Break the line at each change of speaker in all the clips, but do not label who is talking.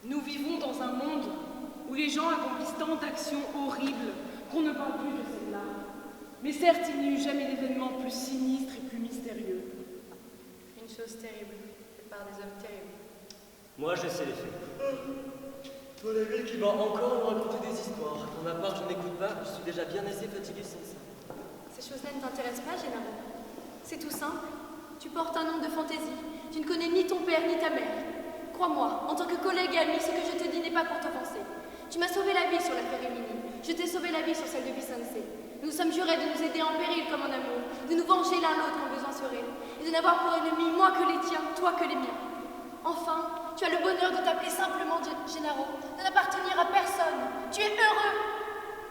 Nous vivons dans un monde où les gens accomplissent tant d'actions horribles qu'on ne parle plus de celle-là. Mais certes, il n'y eut jamais d'événement plus sinistre et plus mystérieux.
Une chose terrible, faite par des hommes terribles.
Moi, je sais les faits.
Paul Émile qui va encore nous raconter des histoires. Pour ma part, je n'écoute pas, je suis déjà bien assez fatigué sans ça.
Ces choses-là ne t'intéressent pas, Gennaro? C'est tout simple. Tu portes un nom de fantaisie. Tu ne connais ni ton père ni ta mère. Crois-moi, en tant que collègue et ami, ce que je te dis n'est pas pour t'offenser. Tu m'as sauvé la vie sur l'affaire Émilie. Je t'ai sauvé la vie sur celle de Vicence. Nous nous sommes jurés de nous aider en péril comme en amour, de nous venger l'un l'autre quand besoin serait, et de n'avoir pour ennemi moi que les tiens, toi que les miens. Enfin, tu as le bonheur de t'appeler simplement Gennaro, de n'appartenir à personne. Tu es heureux.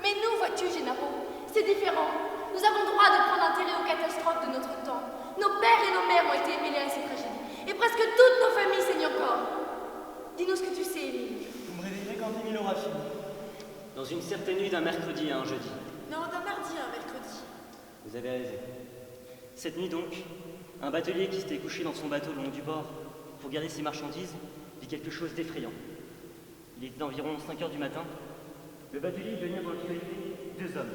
Mais nous, vois-tu, Gennaro, c'est différent. Nous avons droit de prendre intérêt aux catastrophes de notre temps. Nos pères et nos mères ont été mêlés à ces tragédies, et presque toutes nos familles saignent encore. Dis-nous ce que tu sais, Émile.
Vous me réveillerez quand Émile aura fini.
Dans une certaine nuit d'un mercredi à un jeudi.
Non, d'un mardi à un mercredi.
Vous avez raison. Cette nuit donc, un batelier qui s'était couché dans son bateau le long du bord pour garder ses marchandises vit quelque chose d'effrayant. Il était environ 5 heures du matin. Le batelier vit venir dans l'obscurité 2 hommes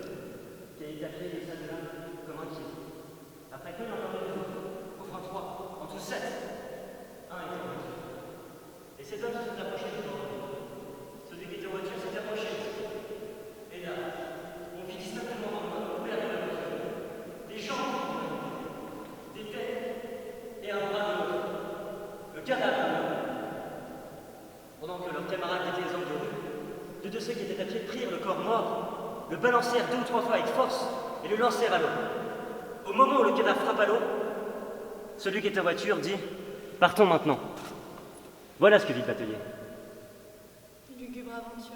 qui avaient appelé les salles de l'âme comme inquiets. Après que l'on parlait des autres, enfin 3, en tout 7. Un était en voiture. Et ces hommes se sont approchés du bord. Celui qui était en voiture s'est approché. Et là, on vit distinctement dans le père de la voiture des jambes, des têtes et un bras de l'autre. Le cadavre. Pendant que leurs camarades étaient les hommes de rue, deux de ceux qui étaient à pied prirent le corps mort, le balancèrent 2 ou 3 fois avec force et le lancèrent à l'eau. Au moment où le cadavre frappe à l'eau, celui qui était en voiture dit « Partons maintenant ». Voilà ce que vit le batelier.
Lugubre aventure.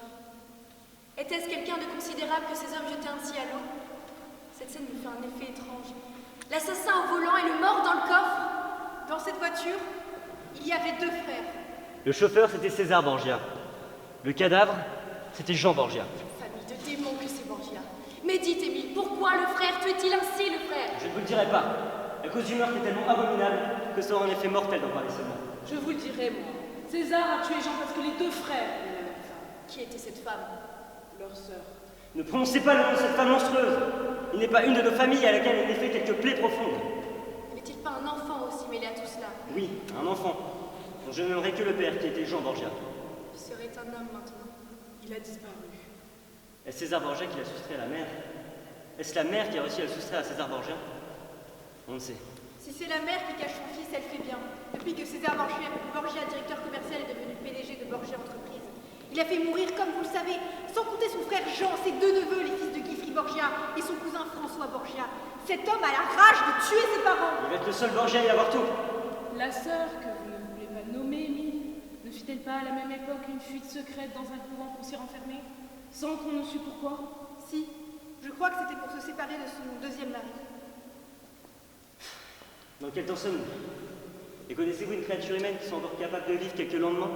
Était-ce quelqu'un de considérable que ces hommes jetaient ainsi à l'eau? Cette scène me fait un effet étrange. L'assassin au volant et le mort dans le coffre. Dans cette voiture, il y avait 2 frères.
Le chauffeur, c'était César Borgia. Le cadavre, c'était Jean Borgia.
Famille de démons que c'est Borgia. Mais dites, Émile, pourquoi le frère tuait-il ainsi le frère?
Je ne vous le dirai pas. La cause du meurtre est tellement abominable que ça aura un effet mortel d'en parler seulement.
Je vous le dirai, moi. César a tué Jean parce que les 2 frères aimaient la même femme.
Qui était cette femme?
Leur sœur.
Ne prononcez pas le nom de cette femme monstrueuse. Il n'est pas une de nos familles à laquelle elle ait fait quelques plaies profondes.
N'est-il pas un enfant aussi mêlé à tout cela?
Oui, un enfant, dont je n'aimerais que le père, qui était Jean Borgia.
Il serait un homme maintenant.
Il a disparu.
Est-ce César Borgia qui l'a soustrait à la mère? Est-ce la mère qui a réussi à le soustraire à César Borgia? On ne sait.
Si c'est la mère qui cache son fils, elle fait bien. Depuis que César Borgia, directeur commercial, est devenu PDG de Borgia Entreprise. Il a fait mourir, comme vous le savez, sans compter son frère Jean, ses 2 neveux, les fils de Guy Borgia, et son cousin François Borgia. Cet homme a la rage de tuer ses parents.
Il va être le seul Borgia à y avoir tout.
La sœur que vous ne voulez pas nommer, Émile, ne fit-elle pas à la même époque une fuite secrète dans un couvent pour s'y renfermer, sans qu'on ne sût pourquoi?
Si, je crois que c'était pour se séparer de son 2e mari.
Dans quel temps sommes-nous? Et connaissez-vous une créature humaine qui soit encore capable de vivre quelques lendemains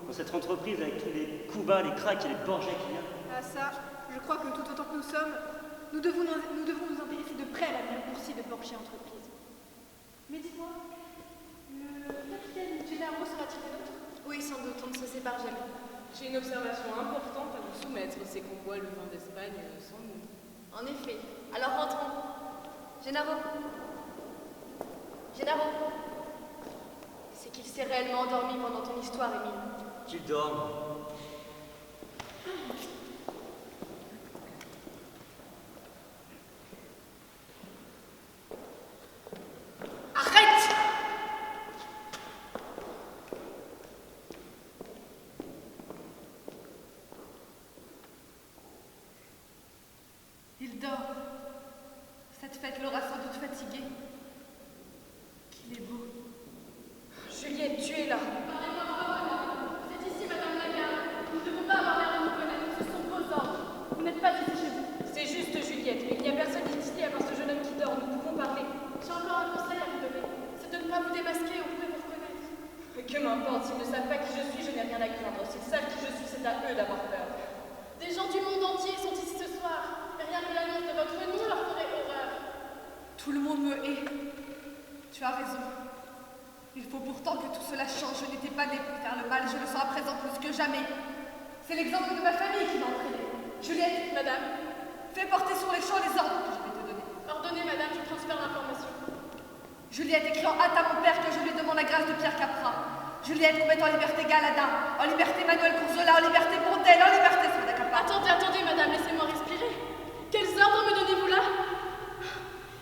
dans cette entreprise avec tous les coups bas, les cracks et les Borgia qu'il y a?
Ah ça, je crois que tout autant que nous sommes, nous devons nous intéresser de près à l'avenir boursier de Borgia Entreprise. Mais dis-moi, le capitaine Gennaro sera-t-il le nôtre? Oui, sans doute, on ne se sépare jamais.
J'ai une observation importante à vous soumettre, c'est qu'on boit le vin d'Espagne sans nous.
En effet. Alors rentrons. Gennaro. Gennaro. C'est qu'il s'est réellement endormi pendant ton histoire, Émile.
Qu'il dorme.
Arrête! Il dort. Cette fête l'aura sans doute fatigué. Qu'il est beau. Juliette, tu es là. Vous êtes ici, Madame Lagarde. Nous ne devons pas avoir l'air de nous connaître. Ce sont vos ordres. Vous n'êtes pas ici chez vous. C'est juste, Juliette, mais il n'y a personne ici à part ce jeune homme qui dort. Nous pouvons parler. J'ai encore un conseil à vous donner. C'est de ne pas vous démasquer, on pourrait vous reconnaître. Mais que m'importe, s'ils ne savent pas qui je suis, je n'ai rien à craindre. S'ils savent qui je suis, c'est à eux d'avoir peur. Des gens du monde entier sont ici ce soir. Et rien que l'annonce de votre nom leur ferait horreur. Tout le monde me hait. Tu as raison. Il
faut pourtant que tout cela change. Je n'étais pas née pour faire le mal, je le sens à présent plus que jamais. C'est l'exemple de ma famille qui m'a entraînée. Juliette,
Madame,
fais porter sur les champs les ordres que je vais te donner.
ordonnez, madame, je transfère l'information.
Juliette, écris en hâte à mon père que je lui demande la grâce de Pierre Capra. Juliette, qu'on mette en liberté Galada, en liberté Manuel Courzola, en liberté Bourdelle, en liberté Soda Capra.
Attendez, madame, laissez-moi respirer. Quels ordres me donnez-vous là?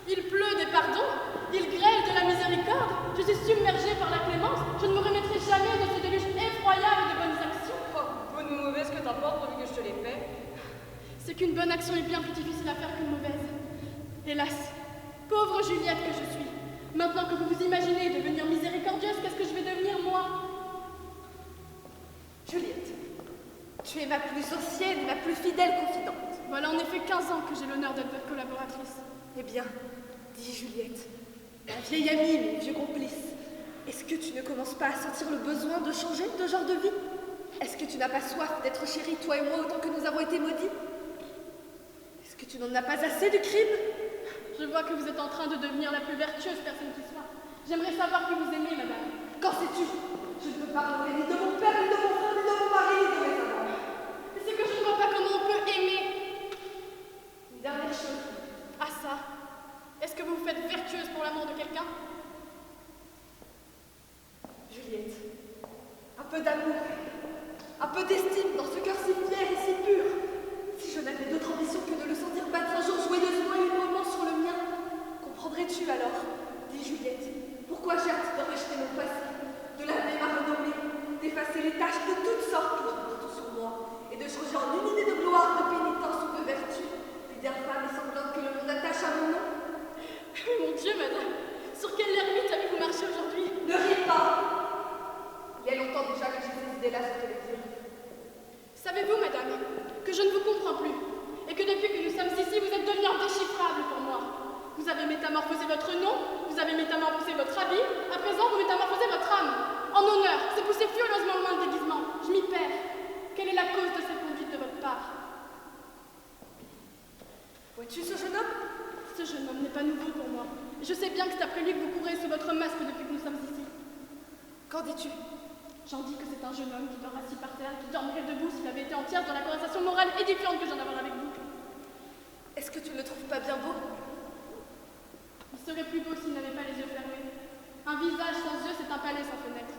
Il pleut des pardons, il grêle de la miséricorde, je suis submergée par la clémence, je ne me remettrai jamais de ce déluge effroyable de bonnes actions.
Oh, bonne ou mauvaise que t'importe pourvu que je te l'ai fait.
C'est qu'une bonne action est bien plus difficile à faire qu'une mauvaise. Hélas, pauvre Juliette que je suis, maintenant que vous vous imaginez devenir miséricordieuse, qu'est-ce que je vais devenir moi?
Juliette, tu es ma plus ancienne et ma plus fidèle confidente.
Voilà en effet 15 ans que j'ai l'honneur d'être votre collaboratrice.
Eh bien, dis Juliette, ma vieille amie, mon vieux complice, est-ce que tu ne commences pas à sentir le besoin de changer de genre de vie? Est-ce que tu n'as pas soif d'être chérie, toi et moi, autant que nous avons été maudits? Est-ce que tu n'en as pas assez du crime?
Je vois que vous êtes en train de devenir la plus vertueuse personne qui soit. J'aimerais savoir qui vous aimez, madame.
Qu'en sais-tu? Je ne peux pas parler ni de mon père, ni de mon frère, ni de mon mari, ni de mes amants.
Mais c'est que je ne vois pas comment on peut aimer.
Une dernière chose.
Ah ça, est-ce que vous vous faites vertueuse pour l'amour de quelqu'un?
Juliette, un peu d'amour, un peu d'estime dans ce cœur si fier et si pur. Si je n'avais d'autre ambition que de le sentir battre un jour joyeusement et librement sur le mien, comprendrais-tu alors, dit Juliette, pourquoi j'ai hâte de racheter mon passé, de laver ma renommée, d'effacer les taches de toutes sortes que je porte sur moi, et de changer en une idée de gloire, de pénitence ou de vertu, puis d'infâme et sanglante que le monde attache à mon nom?
Mon Dieu, madame, sur quelle ermite avez-vous marché aujourd'hui?
Ne riez pas! Il y a longtemps déjà que j'ai ces idées-là sur te les dire.
Savez-vous, madame, que je ne vous comprends plus, et que depuis que nous sommes ici, vous êtes devenue indéchiffrable pour moi. Vous avez métamorphosé votre nom, vous avez métamorphosé votre habit, à présent vous métamorphosez votre âme. En honneur, c'est poussé furieusement loin le déguisement. Je m'y perds. Quelle est la cause de cette conduite de votre part?
Vois-tu ce jeune homme?
Ce jeune homme n'est pas nouveau pour moi. Je sais bien que c'est après lui que vous courez sous votre masque depuis que nous sommes ici.
Qu'en dis-tu?
J'en dis que c'est un jeune homme qui dort assis par terre et qui dormirait debout s'il avait été entière dans la conversation morale édifiante que je viens d'avoir avec vous.
Est-ce que tu ne le trouves pas bien beau?
Il serait plus beau s'il n'avait pas les yeux fermés. Un visage sans yeux, c'est un palais sans fenêtre.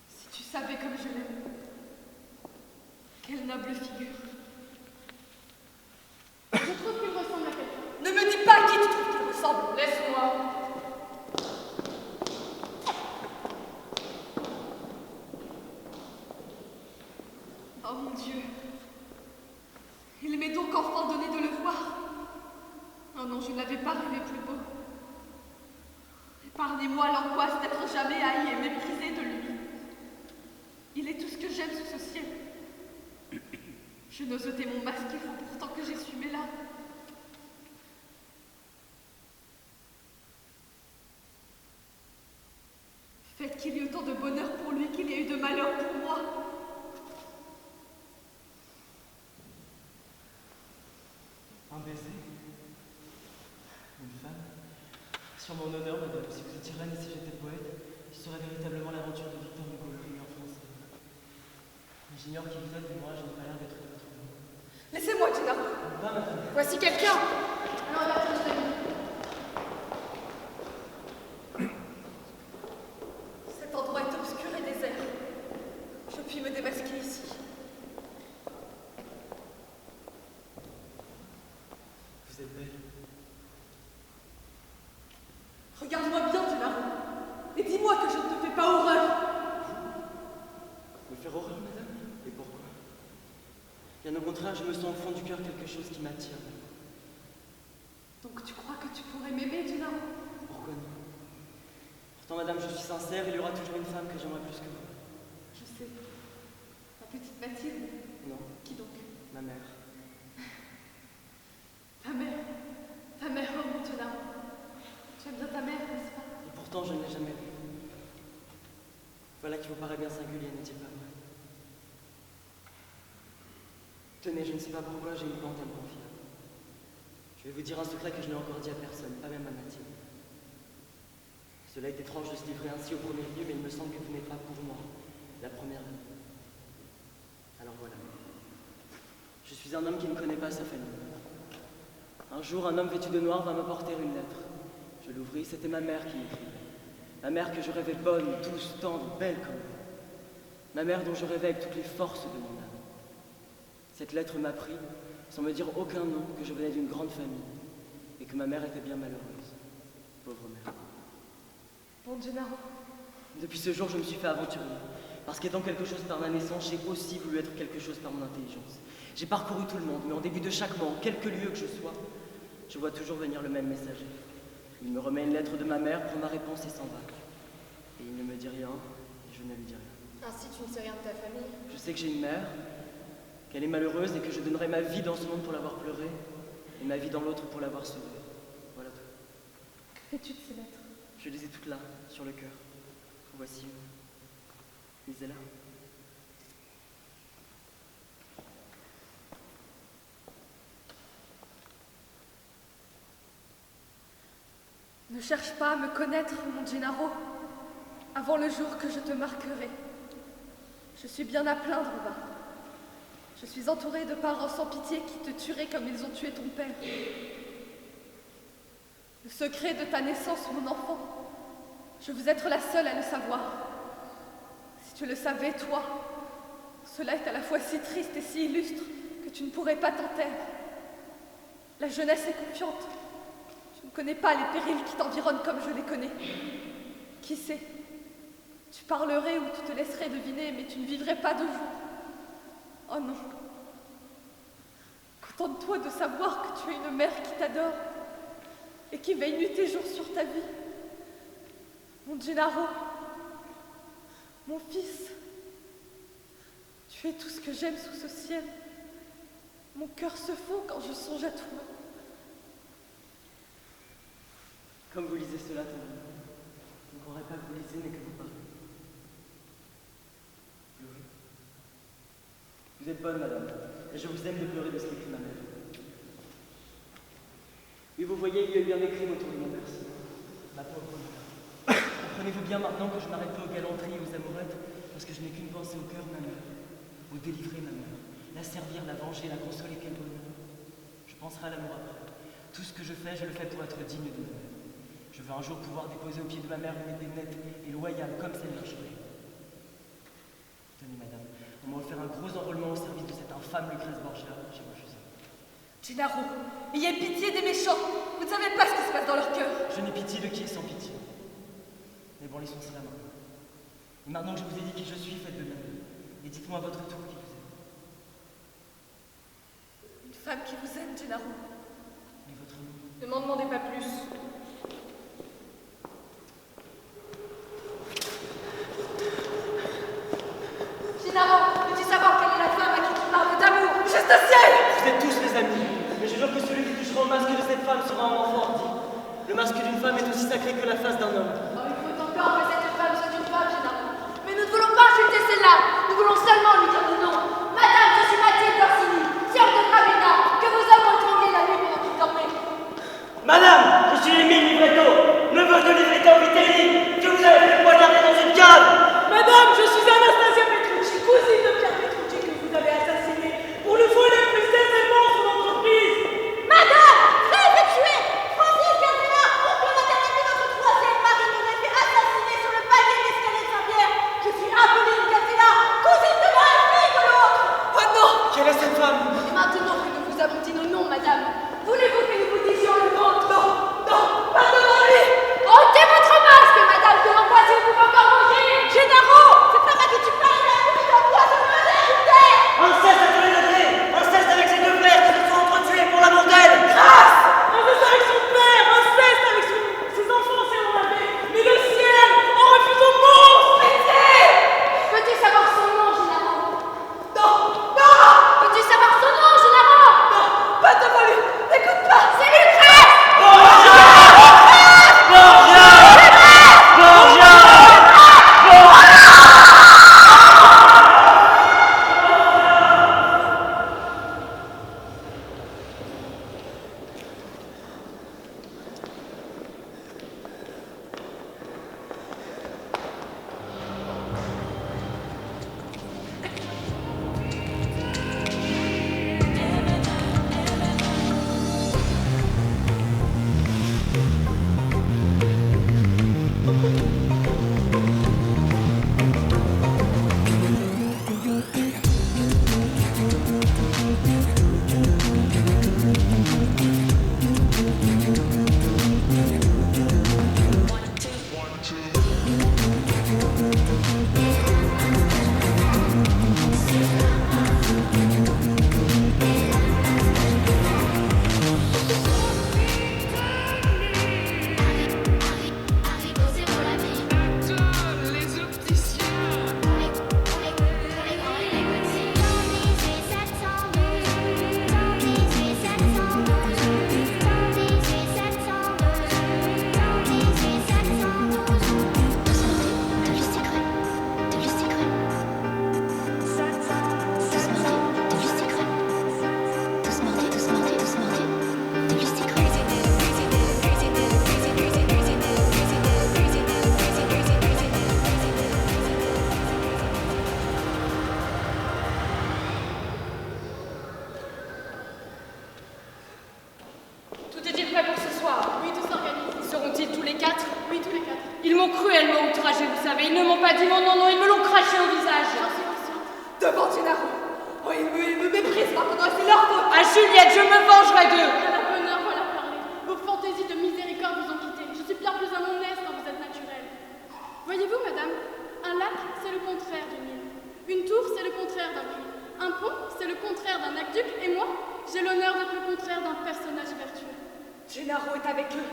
Si tu savais comme je l'aime. Quelle noble figure.
Je trouve qu'il ressemble à quelqu'un.
Ne me dis pas à qui tu trouves qu'il ressemble. Laisse-moi. Oh mon Dieu. Il m'est donc enfin donné de le voir. Oh non, je n'avais pas rêvé plus beau. Épargnez-moi l'angoisse d'être jamais haï et méprisé de lui. Il est tout ce que j'aime sous ce ciel. Je n'ose ôter mon masque, il faut pourtant que j'essuie mes larmes. Faites qu'il y ait autant de bonheur pour lui qu'il y ait eu de malheur pour moi.
Un baiser? Une femme? Sur mon honneur, madame, si vous étiez reine et si j'étais poète, ce serait véritablement l'aventure de Victor Hugo, le meilleur français. Mais j'ignore qui vous êtes, mais moi, je n'ai pas l'air d'être votre homme.
Laissez-moi, Gennaro.
Va, madame.
Voici quelqu'un.
Alors, la touche de lui.
Cet endroit est obscur et désert. Je puis me démasquer ici.
Vous êtes belle.
Regarde-moi bien, Gennaro. Et dis-moi que je ne te fais pas horreur.
Me faire horreur, madame? Et pourquoi? Bien au contraire, je me sens au fond du cœur quelque chose qui m'attire.
Donc tu crois que tu pourrais m'aimer, Gennaro?
Pourquoi non? Pourtant, madame, je suis sincère, il y aura toujours une femme que j'aimerais plus que vous.
Je sais. La petite Mathilde.
Non,
Qui donc?
ma mère.
Ta mère. Ta mère, oh mon Gennaro. Tu aimes bien ta mère, n'est-ce pas?
Et pourtant, je ne l'ai jamais vue. Voilà qui vous paraît bien singulier, n'est-il pas vrai? Tenez, je ne sais pas pourquoi j'ai une plante à me confier. Je vais vous dire un secret que je n'ai encore dit à personne, pas même à Mathilde.
Cela est étrange de se livrer ainsi au premier lieu, mais il me semble que vous n'êtes pas pour moi la première amie. Alors voilà. Je suis un homme qui ne connaît pas sa famille. Un jour, un homme vêtu de noir vint m'apporter une lettre. Je l'ouvris, c'était ma mère qui écrivait. Ma mère que je rêvais bonne, douce, tendre, belle comme elle. Ma mère dont je rêvais avec toutes les forces de mon âme. Cette lettre m'apprit, sans me dire aucun nom, que je venais d'une grande famille et que ma mère était bien malheureuse. Pauvre mère.
Bon Gennaro,
Depuis ce jour, je me suis fait aventurier. Parce qu'étant quelque chose par ma naissance, j'ai aussi voulu être quelque chose par mon intelligence. J'ai parcouru tout le monde, mais en début de chaque mois, en quelque lieu que je sois, je vois toujours venir le même messager. Il me remet une lettre de ma mère, prend ma réponse et s'en va. Et il ne me dit rien, et je ne lui dis rien.
Ainsi, tu ne sais rien de ta famille.
Je sais que j'ai une mère, qu'elle est malheureuse et que je donnerai ma vie dans ce monde pour l'avoir pleurée, et ma vie dans l'autre pour l'avoir sauvée. Voilà tout.
que fais-tu de ces lettres?
Je les ai toutes là, sur le cœur. Voici une. Lisez-la.
Ne cherche pas à me connaître, mon Gennaro, avant le jour que je te marquerai. Je suis bien à plaindre, va. Je suis entourée de parents sans pitié qui te tueraient comme ils ont tué ton père. Le secret de ta naissance, mon enfant, je veux être la seule à le savoir. Si tu le savais, toi, cela est à la fois si triste et si illustre que tu ne pourrais pas t'en taire. La jeunesse est confiante. Tu ne connais pas les périls qui t'environnent comme je les connais. Qui sait, tu parlerais ou tu te laisserais deviner, mais tu ne vivrais pas de jour. Oh non. Contente-toi de savoir que tu as une mère qui t'adore et qui veille nuit et jour sur ta vie. Mon Gennaro, mon fils, tu es tout ce que j'aime sous ce ciel. Mon cœur se fond quand je songe à toi.
Comme vous lisez cela, Théodore, je ne croirais pas que vous lisez, mais que vous parlez. Pleurer. Vous êtes bonne, madame, et je vous aime de pleurer de ce qu'écrit ma mère. Oui, vous voyez, il y a eu un écrit autour de mon berceau. Ma pauvre mère. Comprenez-vous bien maintenant que je m'arrête pas aux galanteries et aux amourettes, parce que je n'ai qu'une pensée au cœur, ma mère. Vous délivrer, ma mère. La servir, la venger, la consoler, quel bonheur. Je penserai à l'amour après. Tout ce que je fais pour être digne de ma mère. Je veux un jour pouvoir déposer au pied de ma mère une épée nette et loyale comme celle d'un chevalier. Tenez, madame, on m'a offert un gros enrôlement au service de cette infâme Lucrèce Borgia. J'ai refusé.
Gennaro, ayez pitié des méchants. Vous ne savez pas ce qui se passe dans leur cœur.
Je n'ai pitié de qui est sans pitié. Mais bon, laissons cela maintenant. Et maintenant que je vous ai dit qui je suis, faites de même. Et dites-moi à votre tour qui vous êtes.
Une femme qui vous aime, Gennaro.
Et votre nom?
Ne m'en demandez pas plus.
Gennaro, veux-tu savoir quelle est la femme à qui tu parles d'amour? Juste au ciel!
Vous êtes tous mes amis. Mais je jure que celui qui touchera au masque de cette femme sera un enfant ordi. Le masque d'une femme est aussi sacré que la face d'un homme.
Oh, il faut encore que cette femme soit une femme, Gennaro. Mais nous ne voulons pas insulter celle-là. Nous voulons seulement lui dire le nom. Madame, je suis Mathilde Orsini, sœur de Ravenna, que vos hommes ont étranglé la nuit pendant qu'il dormait.
Madame, je suis Émile Livretto, neveu de Livretto Vitelli, que vous avez fait poignarder dans une cave.
Madame, je suis Anastasia Petrucci, cousine de Pierre Petrucci que vous avez assassiné pour le vol des plus aisément son entreprise.
Madame, frère effectué, Francis Cardella, oncle maternel de notre troisième mari nous a fait assassiner sur le palier de l'escalier de Saint-Pierre. Je suis Apolline Cardella, cousine de Marie.
m'ont outragé, vous savez. Ils ne m'ont pas dit mon nom, non, ils me l'ont craché au visage.
J'en suis consciente.
Devant Gennaro. Oh, ils me méprisent maintenant, c'est leur faute.
Ah, Juliette, je me vengerai d'eux.
À la bonne heure, voilà parler. Vos fantaisies de miséricorde vous ont quitté. Je suis bien plus à mon aise quand vous êtes naturelle. Voyez-vous, madame, un lac, c'est le contraire d'une île. Une tour, c'est le contraire d'un puits. Un pont, c'est le contraire d'un aqueduc. Et moi, j'ai l'honneur d'être le contraire d'un personnage vertueux.
Gennaro est avec eux.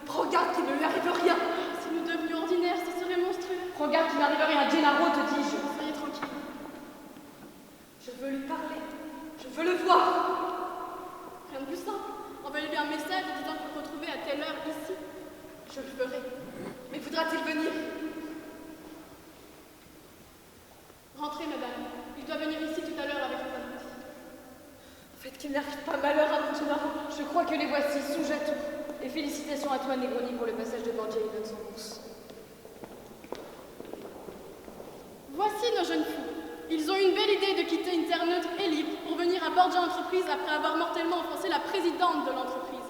Regarde qu'il ne lui arrive rien.
Si nous devenions ordinaires, ce serait monstrueux.
Regarde qu'il n'arrive rien à Gennaro, te dis-je.
Soyez tranquille.
Je veux lui parler. Je veux le voir.
Rien de plus simple. Envoyez-lui un message lui disant qu'il faut retrouver à telle heure ici.
Je le ferai. Mais voudra-t-il venir?
Rentrez, madame. Il doit venir ici tout à l'heure avec les adultes.
Faites qu'il n'arrive pas malheur à mon Gennaro.
Je crois que les voici, sous à tout. Et félicitations à toi, Negroni, pour le passage de Borgia et son bourse.
Voici nos jeunes fous. Ils ont une belle idée de quitter une terre neutre et libre pour venir à Borgia Entreprise après avoir mortellement offensé la présidente de l'entreprise.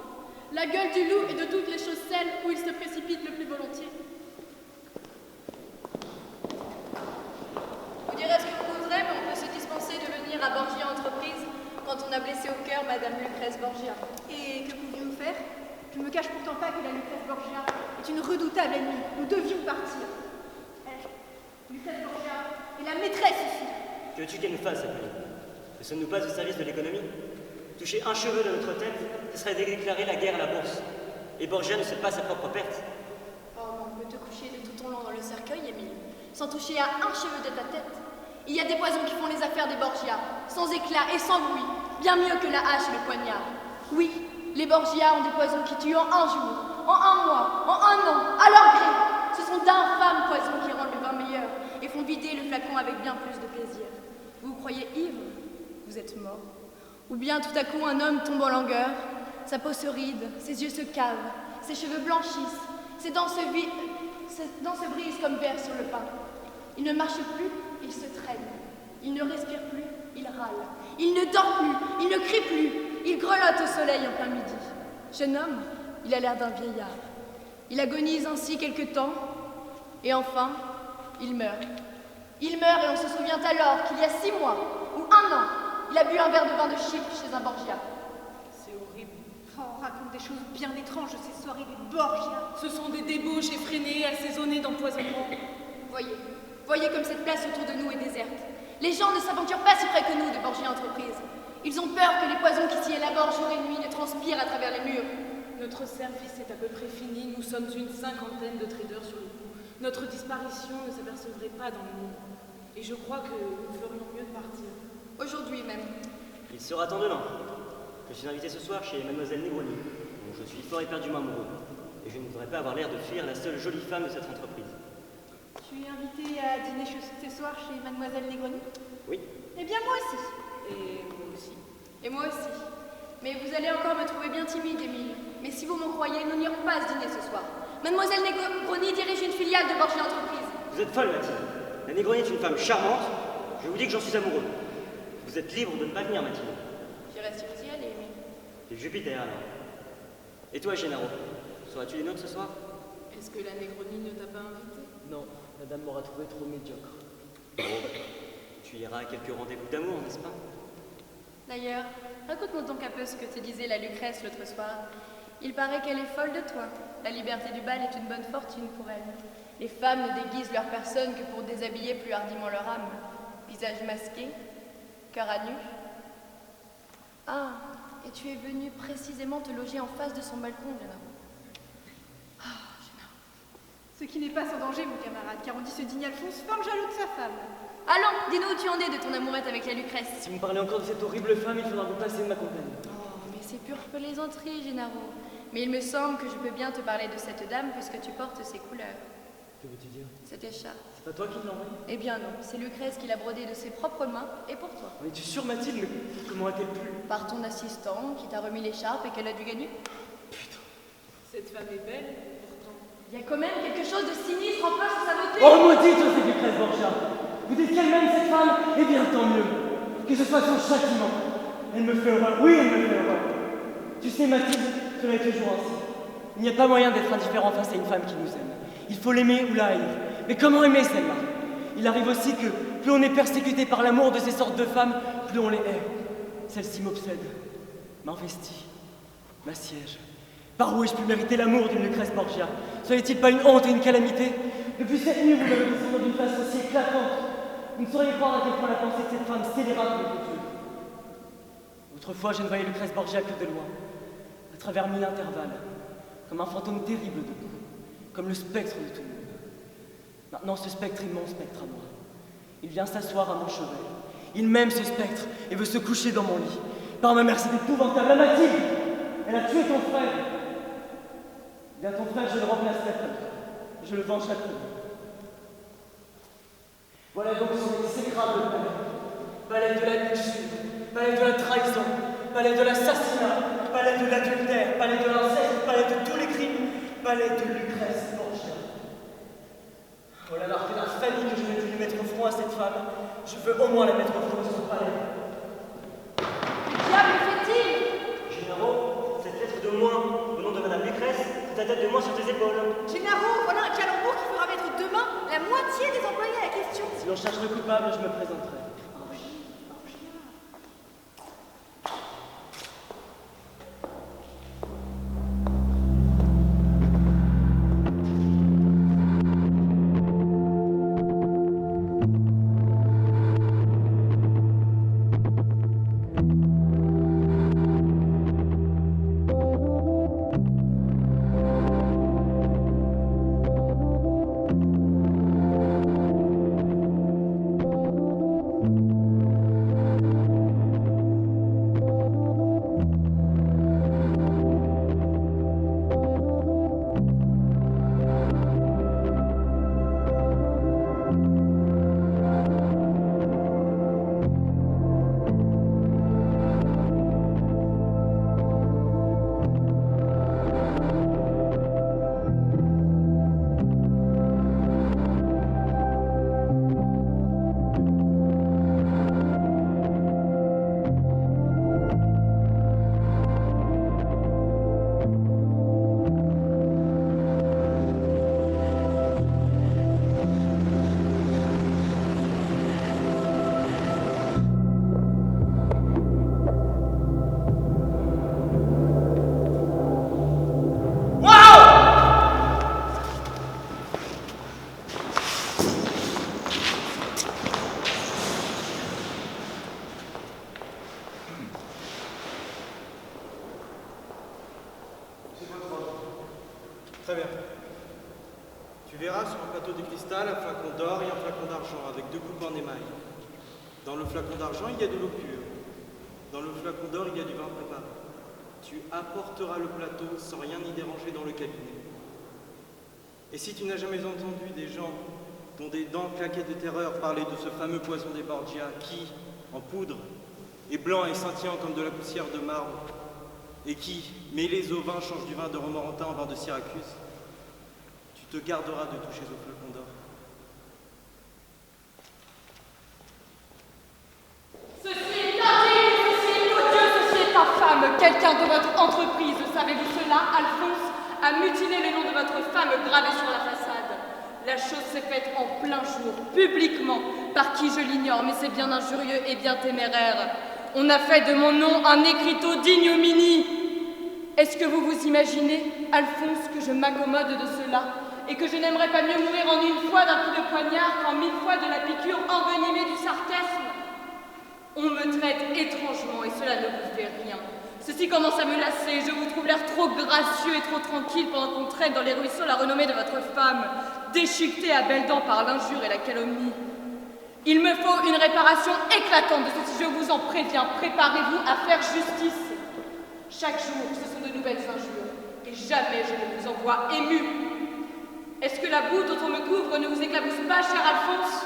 La gueule du loup et de toutes les choses celles où ils se précipitent le plus volontiers.
Vous direz ce que vous voudrez, mais on peut se dispenser de venir à Borgia Entreprise quand on a blessé au cœur Madame Lucrèce Borgia.
Et que pouvions-nous faire? Je ne me cache pourtant pas que la Lucrèce Borgia est une redoutable ennemie. Nous devions partir. Lucrèce Borgia est la maîtresse ici.
Que veux-tu qu'elle nous fasse, Apolline? Ne sommes-nous pas au service de l'économie? Toucher un cheveu de notre tête, ce serait déclarer la guerre à la bourse. Et Borgia ne sait pas sa propre perte.
Oh, on peut te coucher de tout ton long dans le cercueil, Émile, sans toucher à un cheveu de ta tête. Il y a des poisons qui font les affaires des Borgia, sans éclat et sans bruit, bien mieux que la hache et le poignard. Oui, les Borgia ont des poisons qui tuent en un jour, en un mois, en un an, à leur gré. Ce sont d'infâmes poisons qui rendent le vin meilleur et font vider le flacon avec bien plus de plaisir. Vous vous croyez ivre? Vous êtes mort. Ou bien tout à coup un homme tombe en langueur, sa peau se ride, ses yeux se cavent, ses cheveux blanchissent, ses dents se brisent comme verre sur le pain. Il ne marche plus, il se traîne. Il ne respire plus, il râle. Il ne dort plus, il ne crie plus, il grelotte au soleil en plein midi. Jeune homme, il a l'air d'un vieillard. Il agonise ainsi quelque temps, et enfin, il meurt. Il meurt et on se souvient alors qu'il y a 6 mois, ou 1 an, il a bu un verre de vin de Chypre chez un Borgia.
C'est horrible.
Oh, on raconte des choses bien étranges de ces soirées des Borgia.
Ce sont des débauches effrénées, assaisonnées d'empoisonnement.
Voyez comme cette place autour de nous est déserte. Les gens ne s'aventurent pas si près que nous de Borgia Entreprise. Ils ont peur que les poisons qui s'y élaborent jour et nuit ne transpirent à travers les murs.
Notre service est à peu près fini. Nous sommes une 50aine de traders sur le coup. Notre disparition ne s'apercevrait pas dans le monde. Et je crois que nous ferions mieux de partir.
Aujourd'hui même.
Il sera temps demain. Je suis invité ce soir chez Mademoiselle Negroni, dont je suis fort éperdument amoureux. Et je ne voudrais pas avoir l'air de fuir la seule jolie femme de cette entreprise.
Tu es invité à dîner ce soir chez Mademoiselle Negroni?
Oui.
Eh bien, moi aussi.
Et moi aussi.
Et moi aussi. Mais vous allez encore me trouver bien timide, Émile. Mais si vous m'en croyez, nous n'irons pas à ce dîner ce soir. Mademoiselle Negroni dirige une filiale de Borgia Entreprise.
Vous êtes folle, Mathilde. La Negroni est une femme charmante. Je vous dis que j'en suis amoureux. Vous êtes libre de ne pas venir, Mathilde.
J'irai si vous y allez, Émile.
C'est Jupiter, alors. Et toi, Gennaro, seras-tu les nôtres ce soir?
Est-ce que la Negroni ne t'a pas invité?
Non, madame m'aura trouvé trop médiocre.
Bon, tu iras à quelques rendez-vous d'amour, n'est-ce pas?
D'ailleurs, raconte-moi donc un peu ce que te disait la Lucrèce l'autre soir. Il paraît qu'elle est folle de toi. La liberté du bal est une bonne fortune pour elle. Les femmes ne déguisent leur personne que pour déshabiller plus hardiment leur âme. Visage masqué, cœur à nu. Ah, et tu es venu précisément te loger en face de son balcon, Gennaro. Ah, Gennaro.
Ce qui n'est pas sans danger, mon camarade, car on dit ce digne Alphonse fort jaloux de sa femme.
Allons, dis-nous où tu en es de ton amourette avec la Lucrèce.
Si vous me parlez encore de cette horrible femme, il faudra vous passer de ma compagnie.
Oh, mais c'est pure plaisanterie, Gennaro. Mais il me semble que je peux bien te parler de cette dame puisque tu portes ses couleurs.
Que veux-tu dire?
Cette écharpe.
C'est pas toi qui l'as envoyée?
Eh bien non, c'est Lucrèce qui l'a brodée de ses propres mains et pour toi.
Mais tu es sûre, Mathilde? Mais comment a-t-elle pu?
Par ton assistant qui t'a remis l'écharpe et qu'elle a dû gagner.
Cette femme est belle, pourtant.
Il y a quand même quelque chose de sinistre en face de sa beauté.
Oh, maudite, cette Lucrèce Borgia! Vous dites qu'elle m'aime, cette femme? Eh bien, tant mieux. Que ce soit son châtiment. Elle me fait horreur. Oui, elle me fait horreur. Tu sais, Mathilde, je serai toujours ainsi. Il n'y a pas moyen d'être indifférent face à une femme qui nous aime. Il faut l'aimer ou la haïr. Mais comment aimer celle-là? Il arrive aussi que plus on est persécuté par l'amour de ces sortes de femmes, plus on les hait. Celle-ci m'obsède, m'investit, m'assiège. Par où ai-je pu mériter l'amour d'une Lucrèce Borgia? Serait-il pas une honte et une calamité? Depuis cette nuit, vous m'avez descendu d'une face aussi éclatante. Vous ne sauriez croire à quel point la pensée de cette femme scélérate me fait. Autrefois, je ne voyais Lucrèce Borgia que de loin, à travers mille intervalles, comme un fantôme terrible debout, comme le spectre de tout le monde. Maintenant, ce spectre est mon spectre à moi. Il vient s'asseoir à mon chevet. Il m'aime, ce spectre, et veut se coucher dans mon lit. Par ma mère, c'est épouvantable. La Mathilde, elle a tué ton frère. Bien, ton frère, je le remplacerai après. Je le vengerai après. Voilà donc son exécrable palais. Palais de la luxure, palais de la trahison, palais de l'assassinat, palais de l'adultère, palais de l'inceste, palais de tous les crimes, palais de Lucrèce Borgia. Voilà l'arc d'infamie que je n'ai pu lui mettre au front à cette femme. Je veux au moins la mettre au front de son palais.
Que diable fait-il?
Généraux, cette lettre de moi, au nom de Madame Lucrèce, ta tête de moi sur tes épaules.
Généraux, voilà un calembour qui fera mettre demain la moitié des employés à la question.
Si l'on cherche le coupable, je me présenterai.
Très bien. Tu verras sur un plateau de cristal un flacon d'or et un flacon d'argent avec 2 coupes en émail. Dans le flacon d'argent, il y a de l'eau pure. Dans le flacon d'or, il y a du vin préparé. Tu apporteras le plateau sans rien y déranger dans le cabinet. Et si tu n'as jamais entendu des gens dont des dents claquaient de terreur parler de ce fameux poison des Borgia qui, en poudre, est blanc et scintillant comme de la poussière de marbre, et qui, mêlés au vin, change du vin de Romorantin en vin de Syracuse, tu te garderas de toucher au flacon d'or.
Ceci est indigne, ceci est odieux, ceci est infâme. Quelqu'un de votre entreprise, savez-vous cela, Alphonse, a mutilé le nom de votre femme gravé sur la façade. La chose s'est faite en plein jour, publiquement, par qui je l'ignore, mais c'est bien injurieux et bien téméraire. On a fait de mon nom un écriteau d'ignominie. Est-ce que vous vous imaginez, Alphonse, que je m'accommode de cela et que je n'aimerais pas mieux mourir en une fois d'un coup de poignard qu'en 1000 fois de la piqûre envenimée du sarcasme? On me traite étrangement et cela ne vous fait rien. Ceci commence à me lasser, je vous trouve l'air trop gracieux et trop tranquille pendant qu'on traîne dans les ruisseaux la renommée de votre femme, déchiquetée à belles dents par l'injure et la calomnie. Il me faut une réparation éclatante de ceci, je vous en préviens. Préparez-vous à faire justice. Chaque jour, ce sont de nouvelles injures, et jamais je ne vous en vois ému. Est-ce que la boue dont on me couvre ne vous éclabousse pas, cher Alphonse?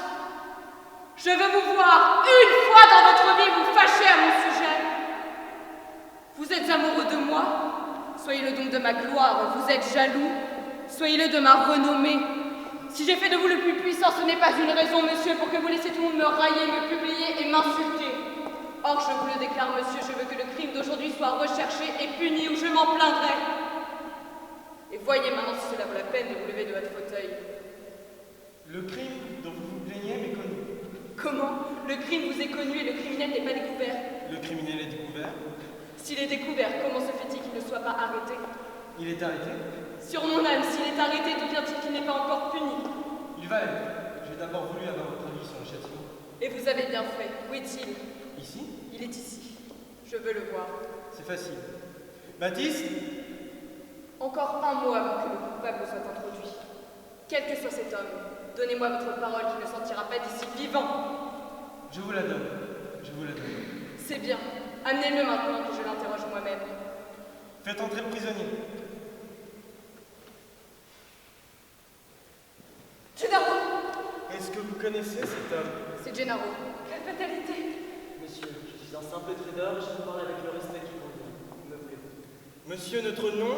Je veux vous voir une fois dans votre vie vous fâcher à mon sujet. Vous êtes amoureux de moi, soyez-le donc de ma gloire. Vous êtes jaloux, soyez-le de ma renommée. Si j'ai fait de vous le plus puissant, ce n'est pas une raison, monsieur, pour que vous laissiez tout le monde me railler, me publier et m'insulter. Or, je vous le déclare, monsieur, je veux que le crime d'aujourd'hui soit recherché et puni, ou je m'en plaindrai. Et Voyez maintenant si cela vaut la peine de vous lever de votre fauteuil.
Le crime dont vous vous plaignez m'est connu.
Comment? Le crime vous est connu et le criminel n'est pas découvert.
Le criminel est découvert.
S'il est découvert, comment se fait-il qu'il ne soit pas arrêté?
Il est arrêté.
Sur mon âme, s'il est arrêté, d'où vient-il qu'il n'est pas encore puni?
Il va l'être. J'ai d'abord voulu avoir votre avis sur le châtiment.
Et vous avez bien fait. Où est-il?
Ici?
Il est ici. Je veux le voir.
C'est facile. Baptiste?
Encore un mois avant que le coupable soit introduit. Quel que soit cet homme, donnez-moi votre parole qu'il ne sortira pas d'ici vivant.
Je vous la donne. Je vous la donne.
C'est bien. Amenez-le maintenant que je l'interroge moi-même.
Faites entrer le prisonnier.
Gennaro!
Est-ce que vous connaissez cet homme?
C'est Gennaro. Quelle fatalité!
Monsieur, je suis un simple trader et je vous parle avec le respect qui convient. Me plaît.
Monsieur, notre nom,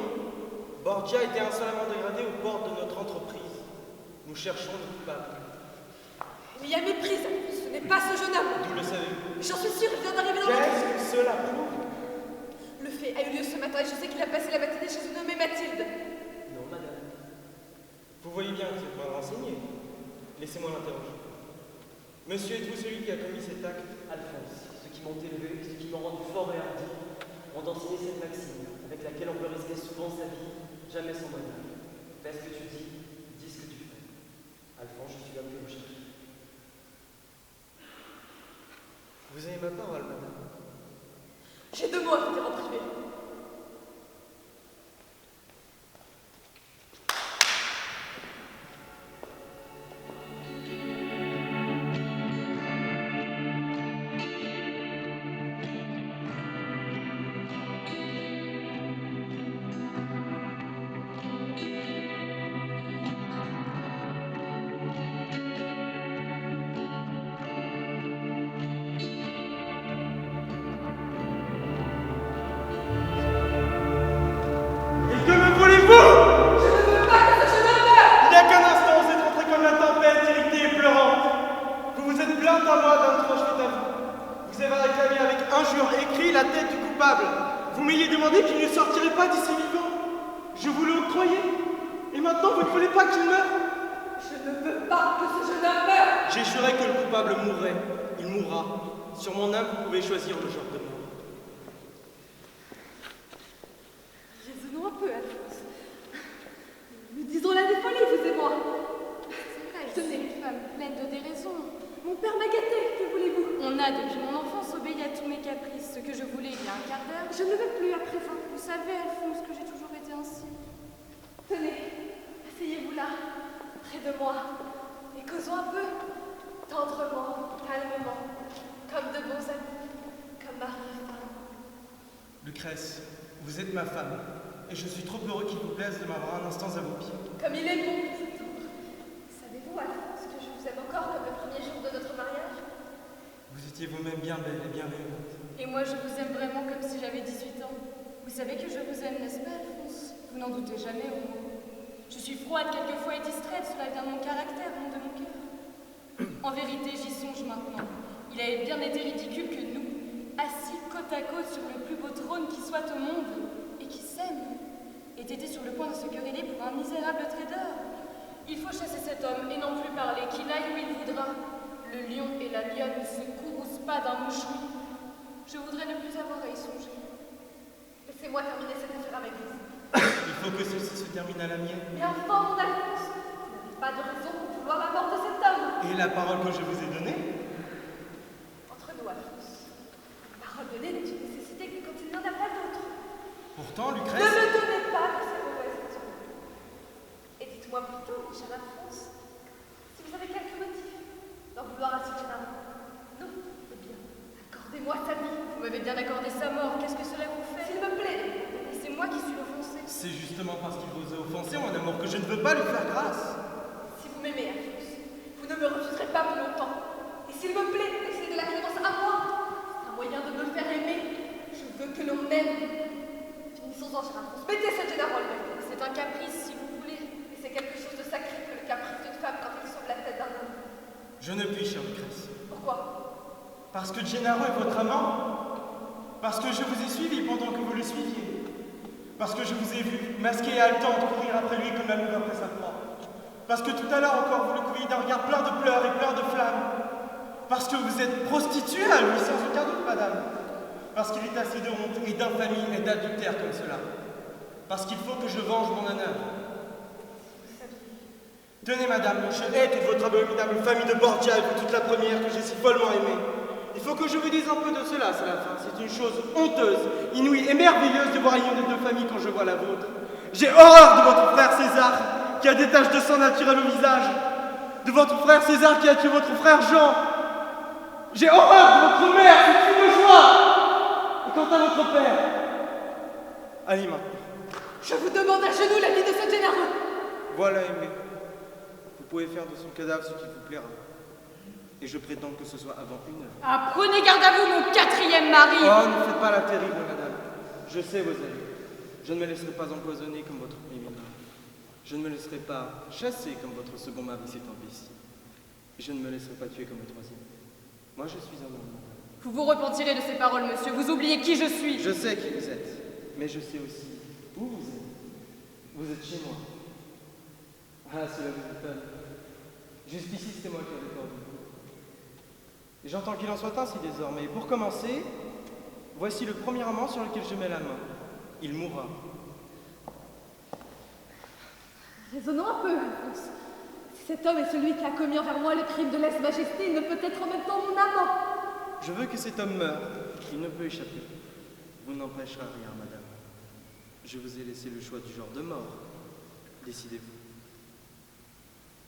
Borgia, était insolemment dégradé aux portes de notre entreprise. Nous cherchons le coupable.
Il y a méprise. Ce n'est pas ce jeune homme.
D'où le savez-vous?
J'en suis sûre, il vient d'arriver dans
Qu'est-ce que cela prouve?
Le fait a eu lieu ce matin et je sais qu'il a passé la matinée chez une nommée Mathilde.
Non, madame.
Vous voyez bien que vous êtes mal renseigné. Laissez-moi l'interroger. Monsieur, êtes-vous celui qui a commis cet acte?
Alphonse, ceux qui m'ont élevé, ceux qui m'ont rendu fort et hardi, ont enseigné cette maxime, avec laquelle on peut risquer souvent sa vie, jamais son bonheur. Fais ce que tu dis ce que tu fais. Alphonse, je suis l'homme que vous cherchez.
Vous avez ma parole, madame.
J'ai 2 mots à vous dire en privé.
Vous m'ayez demandé qu'il ne sortirait pas d'ici vivant. Je vous l'ai octroyé. Et maintenant, vous ne voulez pas qu'il meure.
Je ne veux pas que ce jeune homme meure.
J'ai juré que le coupable mourrait. Il mourra. Sur mon âme, vous pouvez choisir le genre de mort.
Raisonnons un peu, Alphonse. Nous disons-la des folies, vous et moi.
C'est vrai, je suis une femme pleine de déraisons.
Mon père m'a gâtée, que voulez-vous?
On a depuis mon enfance obéi à tous mes caprices. Ce que je voulais il y a un quart d'heure.
Je ne le veux plus à présent.
Vous savez, Alphonse, que j'ai toujours été ainsi.
Tenez, asseyez-vous là, près de moi, et causons un peu, tendrement, calmement, comme de bons amis, comme mari et femme.
Lucrèce, vous êtes ma femme, et je suis trop heureux qu'il vous plaise de m'avoir un instant à vos pieds.
Comme il est bon, cet homme. Savez-vous, Alphonse, que je vous aime encore comme le premier jour de notre mariage?
Vous étiez vous-même bien belle et bien rayonnante.
Et moi, je vous aime vraiment comme si j'avais 18 ans. Vous savez que je vous aime, n'est-ce pas, Alphonse? Vous n'en doutez jamais, au moins. Je suis froide quelquefois et distraite, cela vient de mon caractère, non de mon cœur. En vérité, j'y songe maintenant. Il a bien été ridicule que nous, assis côte à côte sur le plus beau trône qui soit au monde, et qui s'aiment, aient été sur le point de se quereller pour un misérable trader. Il faut chasser cet homme et non plus parler, qu'il aille où il voudra. Le lion et la lionne ne se courroucent pas d'un moucheron. Je voudrais ne plus avoir à y songer.
Laissez-moi terminer cette affaire à ma guise.
Il faut que ceci se termine à la mienne.
Mais enfin, mon Alphonse, vous n'avez pas de raison pour vouloir la mort de cet homme.
Et la parole que je vous ai donnée?
Entre nous, Alphonse, la parole donnée n'est une nécessité que quand il n'y en a pas d'autre.
Pourtant,
Ne
Lucrèce...
me donnez pas de ces mauvaises raisons. Et dites-moi plutôt, mon cher Alphonse, si vous avez quelque motif d'en vouloir à ce jeune homme. Non, eh bien, accordez-moi sa vie.
Vous m'avez bien accordé sa mort, qu'est-ce que cela vous fait?
S'il me plaît.
Et c'est moi qui suis offensée.
C'est justement parce qu'il vous a offensé, mon amour, que je ne veux pas lui faire grâce.
Si vous m'aimez, Alphonse, vous ne me refuserez pas plus longtemps. Et s'il me plaît, laissez de la clémence à moi. C'est un moyen de me faire aimer. Je veux que l'on m'aime. Finissons-en, cher Alphonse. Mettez ce général.
C'est un caprice, si vous voulez.
Et c'est quelque chose de sacré que le caprice d'une femme quand elle sauve la tête d'un homme.
Je ne puis, chère Lucrèce.
Pourquoi?
Parce que Gennaro est votre amant. Parce que je vous ai suivi pendant que vous le suiviez. Parce que je vous ai vu, masqué et haletant, courir après lui comme la louve après sa proie. Parce que tout à l'heure encore, vous le couviez d'un regard plein de pleurs et plein de flammes. Parce que vous êtes prostituée à lui, sans aucun doute, madame. Parce qu'il est assez de honte et d'infamie et d'adultère comme cela. Parce qu'il faut que je venge mon honneur. Tenez, madame, je hais toute votre abominable famille de Borgia et vous toute la première que j'ai si follement aimée. Il faut que je vous dise un peu de cela, c'est la fin. C'est une chose honteuse, inouïe et merveilleuse de voir l'union des deux familles quand je vois la vôtre. J'ai horreur de votre frère César, qui a des taches de sang naturelles au visage. De votre frère César qui a tué votre frère Jean. J'ai horreur de votre mère, c'est une joie. Et quant à votre père, allez maintenant.
Je vous demande à genoux la vie de ce généreux.
Voilà, aimé. Vous pouvez faire de son cadavre ce qui vous plaira. Et je prétends que ce soit avant 1 heure.
Ah, prenez garde à vous, mon 4e mari.
Oh, ne faites pas la terrible, madame. Je sais vos avis. Je ne me laisserai pas empoisonner comme votre premier mari. Je ne me laisserai pas chasser comme votre second mari s'est ici. Et je ne me laisserai pas tuer comme le 3e. Moi, je suis un homme.
Vous vous repentirez de ces paroles, monsieur. Vous oubliez qui je suis.
Je sais qui vous êtes. Mais je sais aussi où vous êtes. Vous êtes chez moi. Ah, cela vous étonne. Jusqu'ici, c'était moi qui avais tort de vous. Et j'entends qu'il en soit ainsi désormais. Et pour commencer, voici le premier amant sur lequel je mets la main. Il mourra.
Raisonnons un peu, Alphonse. Si cet homme est celui qui a commis envers moi le crime de lèse-majesté, il ne peut être en même temps mon amant.
Je veux que cet homme meure. Il ne peut échapper. Vous n'empêcherez rien, madame. Je vous ai laissé le choix du genre de mort. Décidez-vous.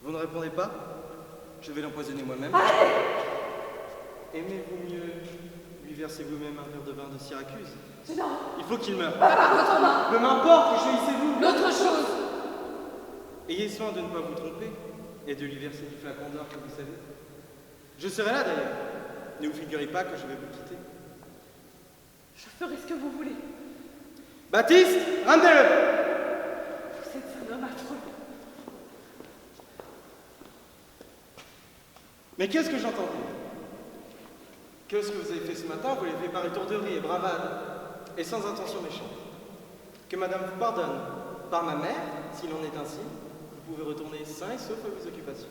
Vous ne répondez pas? Je vais l'empoisonner moi-même. Aimez-vous mieux lui verser vous-même un verre de vin de Syracuse?
Non.
Il faut qu'il meure.
Par votre main.
Peu m'importe, choisissez-vous.
L'autre chose.
Ayez soin de ne pas vous tromper et de lui verser du flacon d'or que vous savez. Je serai là d'ailleurs. Ne vous figurez pas que je vais vous quitter.
Je ferai ce que vous voulez.
Baptiste, ramenez-le.
Vous êtes un homme affreux.
Mais qu'est-ce que j'entends dire? Que ce que vous avez fait ce matin, vous l'avez fait par étourderie et bravade, et sans intention méchante. Que madame vous pardonne. Par ma mère, s'il en est ainsi, vous pouvez retourner sain et sauf à vos occupations.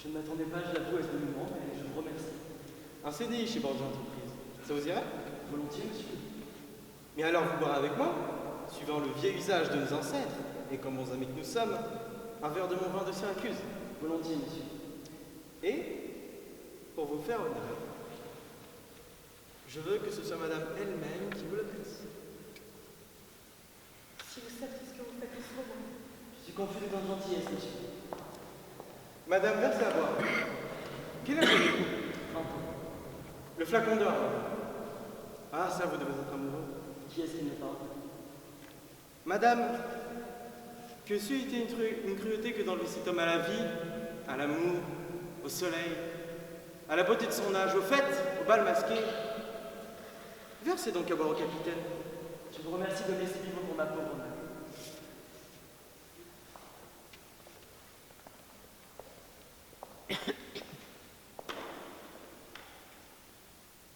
Je ne m'attendais pas, je l'avoue, à ce dénouement, mais je vous remercie.
Un CDI chez Borgia Entreprise, ça vous irait?
Volontiers, monsieur.
Mais alors vous boirez avec moi, suivant le vieil usage de nos ancêtres, et comme bons amis que nous sommes, un verre de mon vin de Syracuse.
Volontiers, monsieur.
Et, pour vous faire honneur, je veux que ce soit madame elle-même qui vous le fasse.
Si vous savez ce que vous faites en ce moment.
Je suis confus de votre gentillesse, monsieur.
Madame, versez à boire. Quel âge avez-vous?
30 ans.
Le flacon d'or. Ah, ça, vous devez être amoureux.
Qui est-ce qui n'est pas?
Madame, que c'eût été une cruauté que d'enlever cet homme à la vie, à l'amour, au soleil, à la beauté de son âge, aux fêtes, au bal masqué. Versez donc à boire au capitaine.
Je vous remercie de me laisser vivre pour ma pauvre mère.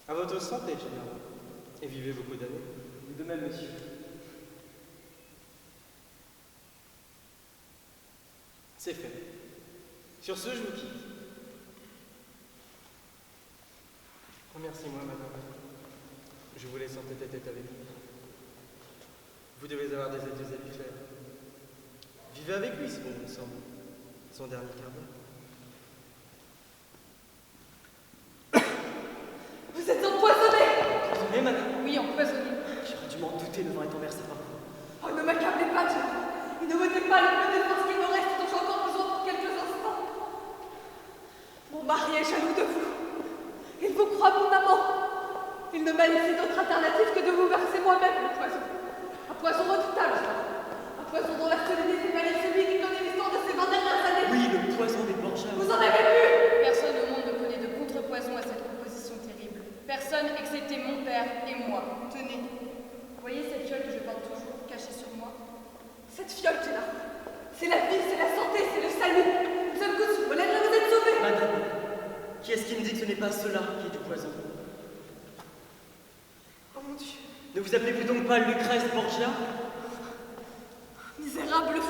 À votre santé, général. Et vivez beaucoup d'années.
Vous de même, monsieur.
C'est fait. Sur ce, je vous quitte. Remerciez-moi, madame. Je vous laisse en tête à tête avec vous. Vous devez avoir des adieux à lui faire. Vivez avec lui, si bon vous semble. Son dernier quart d'heure.
Vous êtes empoisonné.
Désolé, madame.
Oui, empoisonné.
J'aurais dû m'en douter, le vin étant versé par vous.
Oh, ne m'accablez pas, Dieu. Il ne me donne pas le peu de force qu'il me reste dont j'ai encore besoin pour quelques instants. Mon mari est jaloux de vous. Il vous croit mon amant. Il ne m'a laissé d'autre alternative que de vous verser moi-même le poison. Un poison redoutable, un poison dont la solidité valait celui qui connaît l'histoire de ces 20 dernières années.
Oui, le poison des Borgia.
Vous en avez vu.
Personne au monde ne connaît de contrepoison à cette composition terrible. Personne excepté mon père et moi. Tenez. Vous voyez cette fiole que je porte toujours, cachée sur moi?
Cette fiole qui est là, c'est la vie, c'est la santé, c'est le salut. Nous sommes tous sous vos lèvres, vous êtes sauvés.
Madame, qui est-ce qui me dit que ce n'est pas cela qui est du poison?
Oh mon Dieu.
Ne vous appelez-vous donc pas Lucrèce Borgia?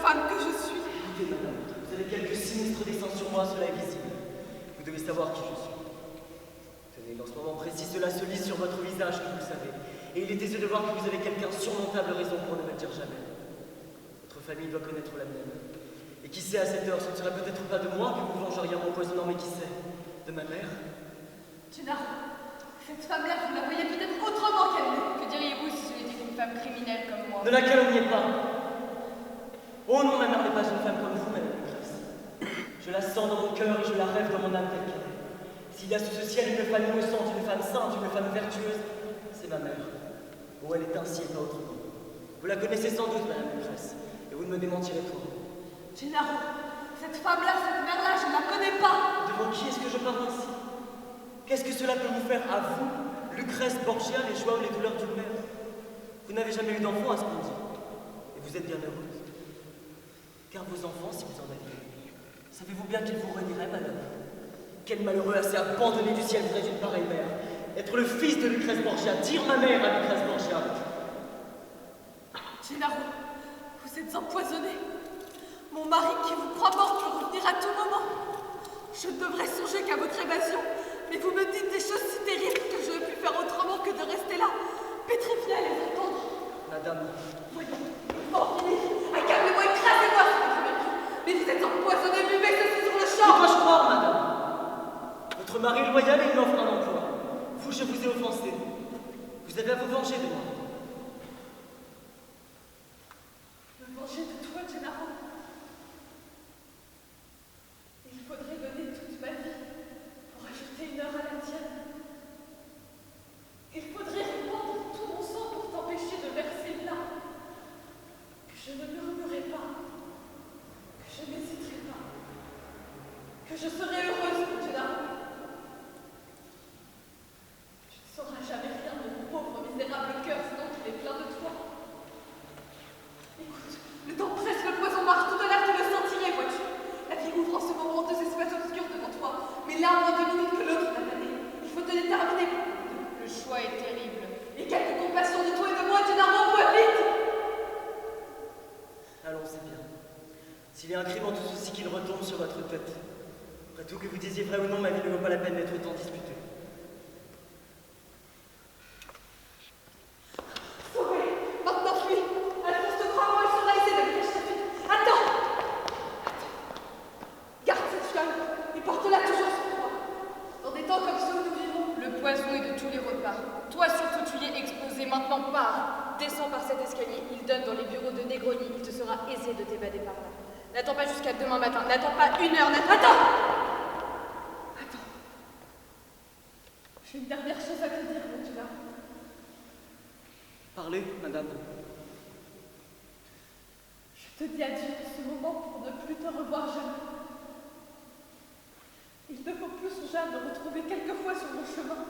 femme que je suis.
Écoutez, madame, vous avez quelques sinistres dessins sur moi, cela est visible. Vous devez savoir qui je suis. Tenez, dans ce moment précis, cela se lit sur votre visage, que vous le savez. Et il est aisé de voir que vous avez quelque insurmontable raison pour ne me le dire jamais. Votre famille doit connaître la mienne. Et qui sait, à cette heure, ce ne serait peut-être pas de moi que vous vengeriez en m'empoisonnant, mais qui sait, de ma mère.
Gennaro, cette femme-là, vous la voyez peut-être autrement qu'elle l'est.
Que diriez-vous si ce n'était qu'une femme criminelle comme moi?
Ne la calomniez pas. Oh non, ma mère n'est pas une femme comme vous, madame Lucrèce. Je la sens dans mon cœur et je la rêve dans mon âme telle qu'elle est. S'il y a sous ce ciel une femme innocente, une femme sainte, une femme vertueuse, c'est ma mère. Oh, elle est ainsi et pas autrement. Vous la connaissez sans doute, madame Lucrèce, et vous ne me démentirez pas.
Gennaro, cette femme-là, cette mère-là, je ne la connais pas.
Devant qui est-ce que je parle ainsi? Qu'est-ce que cela peut vous faire à vous, Lucrèce Borgia, les joies ou les douleurs d'une mère? Vous n'avez jamais eu d'enfant à ce qu'on dit, et vous êtes bien heureuse. Car vos enfants, si vous en aviez eu, savez-vous bien qu'ils vous renieraient, madame? Quel malheureux assez abandonné du ciel voudrait une pareille mère? Être le fils de Lucrèce Borgia, dire ma mère à Lucrèce Borgia.
Gennaro, vous êtes empoisonné. Mon mari qui vous croit mort peut revenir à tout moment. Je ne devrais songer qu'à votre évasion, mais vous me dites des choses si terribles que je ne puis faire autrement que de rester là, pétrifiée à les entendre.
Madame,
Voyons, en finir, accablez-moi, écrasez-moi si vous voulez plus. Mais vous êtes empoisonné, buvez ceci sur le
que
champ.
dois-je croire, madame? Votre mari est loyal et il m'offre un emploi. Vous, je vous ai offensé. Vous avez à vous venger de moi.
Me venger de toi, Gennaro. Il faudrait donner toute ma vie pour ajouter une heure à la tienne. Il faudrait répandre tout mon sang pour t'empêcher de verser là. Que je ne murmurerai pas, que je n'hésiterai pas, que je serai heureuse, Gennaro. Tu ne sauras jamais rien de mon pauvre misérable cœur, sinon qu'il est plein de toi. Écoute, le temps presse, le poison marche, tout à l'heure tu le sentirais, vois-tu. La vie ouvre en ce moment deux espaces obscurs devant toi, mais l'un moins 2 minutes que l'autre l'a année. Il faut te déterminer.
Le choix est terrible.
Et quelque compassion de toi et de moi, Gennaro, vois vite.
Allons, c'est bien. S'il y a un crime en tout ceci, qu'il retombe sur votre tête. Après tout, que vous disiez vrai ou non, ma vie ne vaut pas la peine d'être autant disputée.
Sauvez, maintenant fuis. Alphonse te croit, moi, elle sera aisée de me cacher ta fuite. Attends. Garde cette fiole et porte-la toujours sur toi. Dans des temps comme ceux où nous vivons,
Le poison est de tous les repas. Toi surtout, tu y es exposé. Maintenant, pars. Descends par cet escalier. Il donne dans les bureaux de Negroni. Il te sera aisé de t'évader par là. N'attends pas jusqu'à demain matin. N'attends pas 1 heure.
Attends. J'ai une dernière chose à te dire, mon Gennaro.
Parlez, madame.
Je te dis adieu en ce moment pour ne plus te revoir jamais. Il ne faut plus songer à me retrouver quelquefois sur mon chemin.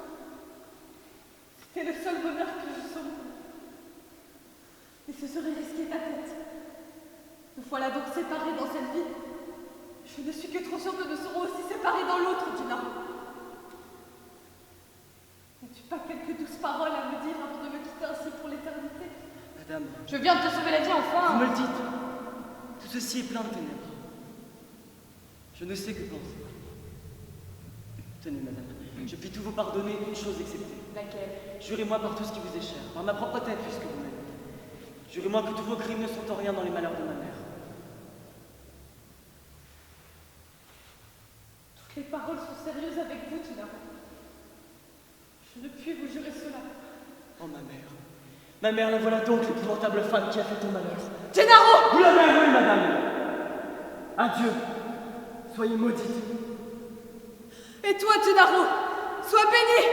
C'était le seul bonheur que je sauve. Et ce serait risquer ta tête. Nous voilà donc séparés dans cette vie. Je ne suis que trop sûre que nous serons aussi séparés dans l'autre, Gennaro. N'as-tu pas quelques douces paroles à me dire avant de me quitter ainsi pour l'éternité?
Madame,
Je viens de te sauver la vie, enfin.
vous me le dites. Tout ceci est plein de ténèbres. Je ne sais que penser. Tenez, madame, je puis tout vous pardonner, une chose exceptée.
Laquelle?
Jurez-moi par tout ce qui vous est cher, par ma propre tête puisque vous m'aimez. Jurez-moi que tous vos crimes ne sont en rien dans les malheurs de ma mère.
Toutes les paroles sont sérieuses avec vous, Gennaro. Je ne puis vous jurer cela.
Oh, ma mère. Ma mère, la voilà donc l'épouvantable femme qui a fait ton malheur.
Gennaro!
Vous l'avez avoué, madame. Adieu. Soyez maudite.
Et toi, Gennaro, sois béni!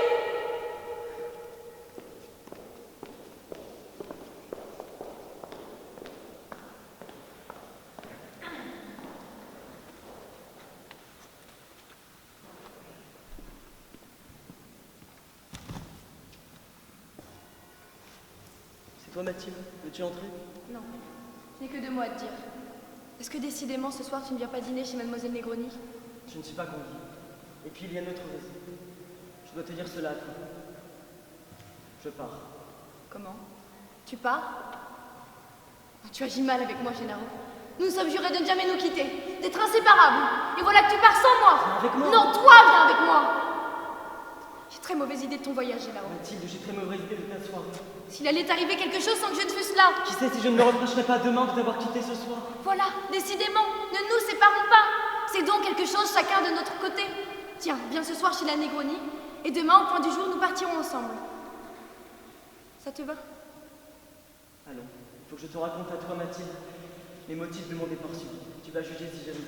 C'est toi, Mathilde? Veux-tu entrer?
Non, je n'ai que 2 mots à te dire. Est-ce que décidément ce soir tu ne viens pas dîner chez Mademoiselle Negroni?
Je ne suis pas convié. Et puis il y a une autre raison. Je dois te dire cela à toi. Je pars.
Comment? Tu pars? Tu agis mal avec moi, Gennaro.
Nous nous sommes jurés de ne jamais nous quitter, d'être inséparables. Et voilà que tu pars sans moi.
Avec moi.
Non, toi, viens avec moi. J'ai très mauvaise idée de ton voyage, Gennaro.
Mathilde, j'ai très mauvaise idée de t'asseoir.
S'il allait t'arriver quelque chose sans que je ne fusse là.
Qui sait si je ne me reprocherai pas demain de t'avoir quitté ce soir.
Voilà, décidément, ne nous séparons pas. C'est donc quelque chose chacun de notre côté. Tiens, viens ce soir chez la Negroni, et demain, au point du jour, nous partirons ensemble. Ça te va?
Allons, il faut que je te raconte à toi, Mathilde, les motifs de mon départ subit. Tu vas juger si j'ai raison.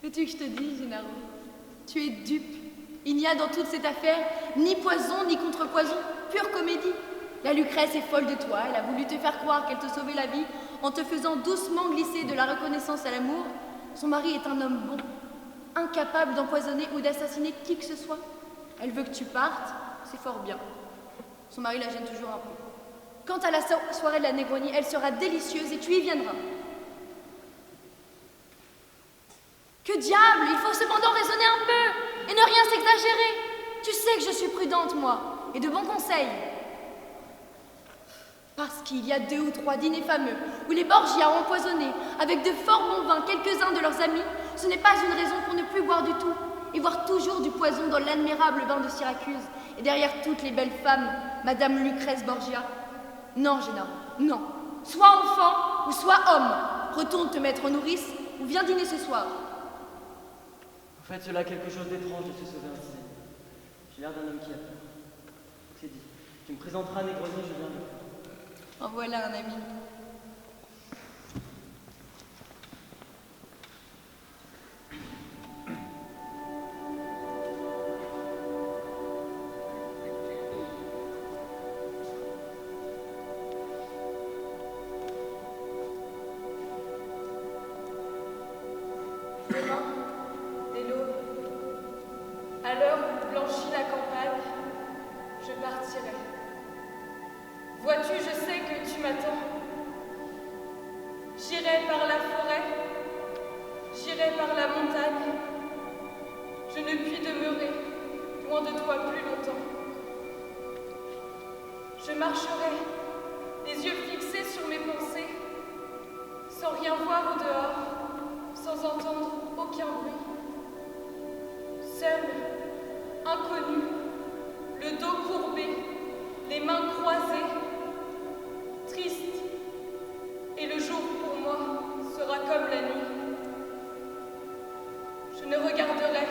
Veux-tu que je te dise, Gennaro? Tu es dupe. Il n'y a dans toute cette affaire ni poison ni contrepoison, pure comédie. La Lucrèce est folle de toi, elle a voulu te faire croire qu'elle te sauvait la vie en te faisant doucement glisser de la reconnaissance à l'amour. Son mari est un homme bon, incapable d'empoisonner ou d'assassiner qui que ce soit. Elle veut que tu partes, c'est fort bien. Son mari la gêne toujours un peu. Quant à la soirée de la Negroni, elle sera délicieuse et tu y viendras. Que diable, il faut cependant raisonner un peu et ne rien s'exagérer. Tu sais que je suis prudente, moi, et de bons conseils. Parce qu'il y a 2 ou 3 dîners fameux où les Borgia ont empoisonné avec de fort bons vins quelques-uns de leurs amis, ce n'est pas une raison pour ne plus boire du tout et voir toujours du poison dans l'admirable vin de Syracuse et derrière toutes les belles femmes, Madame Lucrèce Borgia. Non, Gennaro, non. Sois enfant ou sois homme. Retourne te mettre en nourrice ou viens dîner ce soir.
En fait, cela a quelque chose d'étrange de se sauver ainsi. J'ai l'air d'un homme qui a peur. C'est dit. Tu me présenteras Negroni, je viens avec toi.
En voilà un ami.
Demain, dès l'aube, à l'heure où blanchit la campagne, je partirai. Vois-tu, je sais que tu m'attends. J'irai par la forêt, j'irai par la montagne. Je ne puis demeurer loin de toi plus longtemps. Je marcherai, les yeux fixés sur mes pensées, sans rien voir au dehors, sans entendre aucun bruit. Seul, inconnu, le dos courbé, les mains croisées, triste, et le jour pour moi sera comme la nuit. Je ne regarderai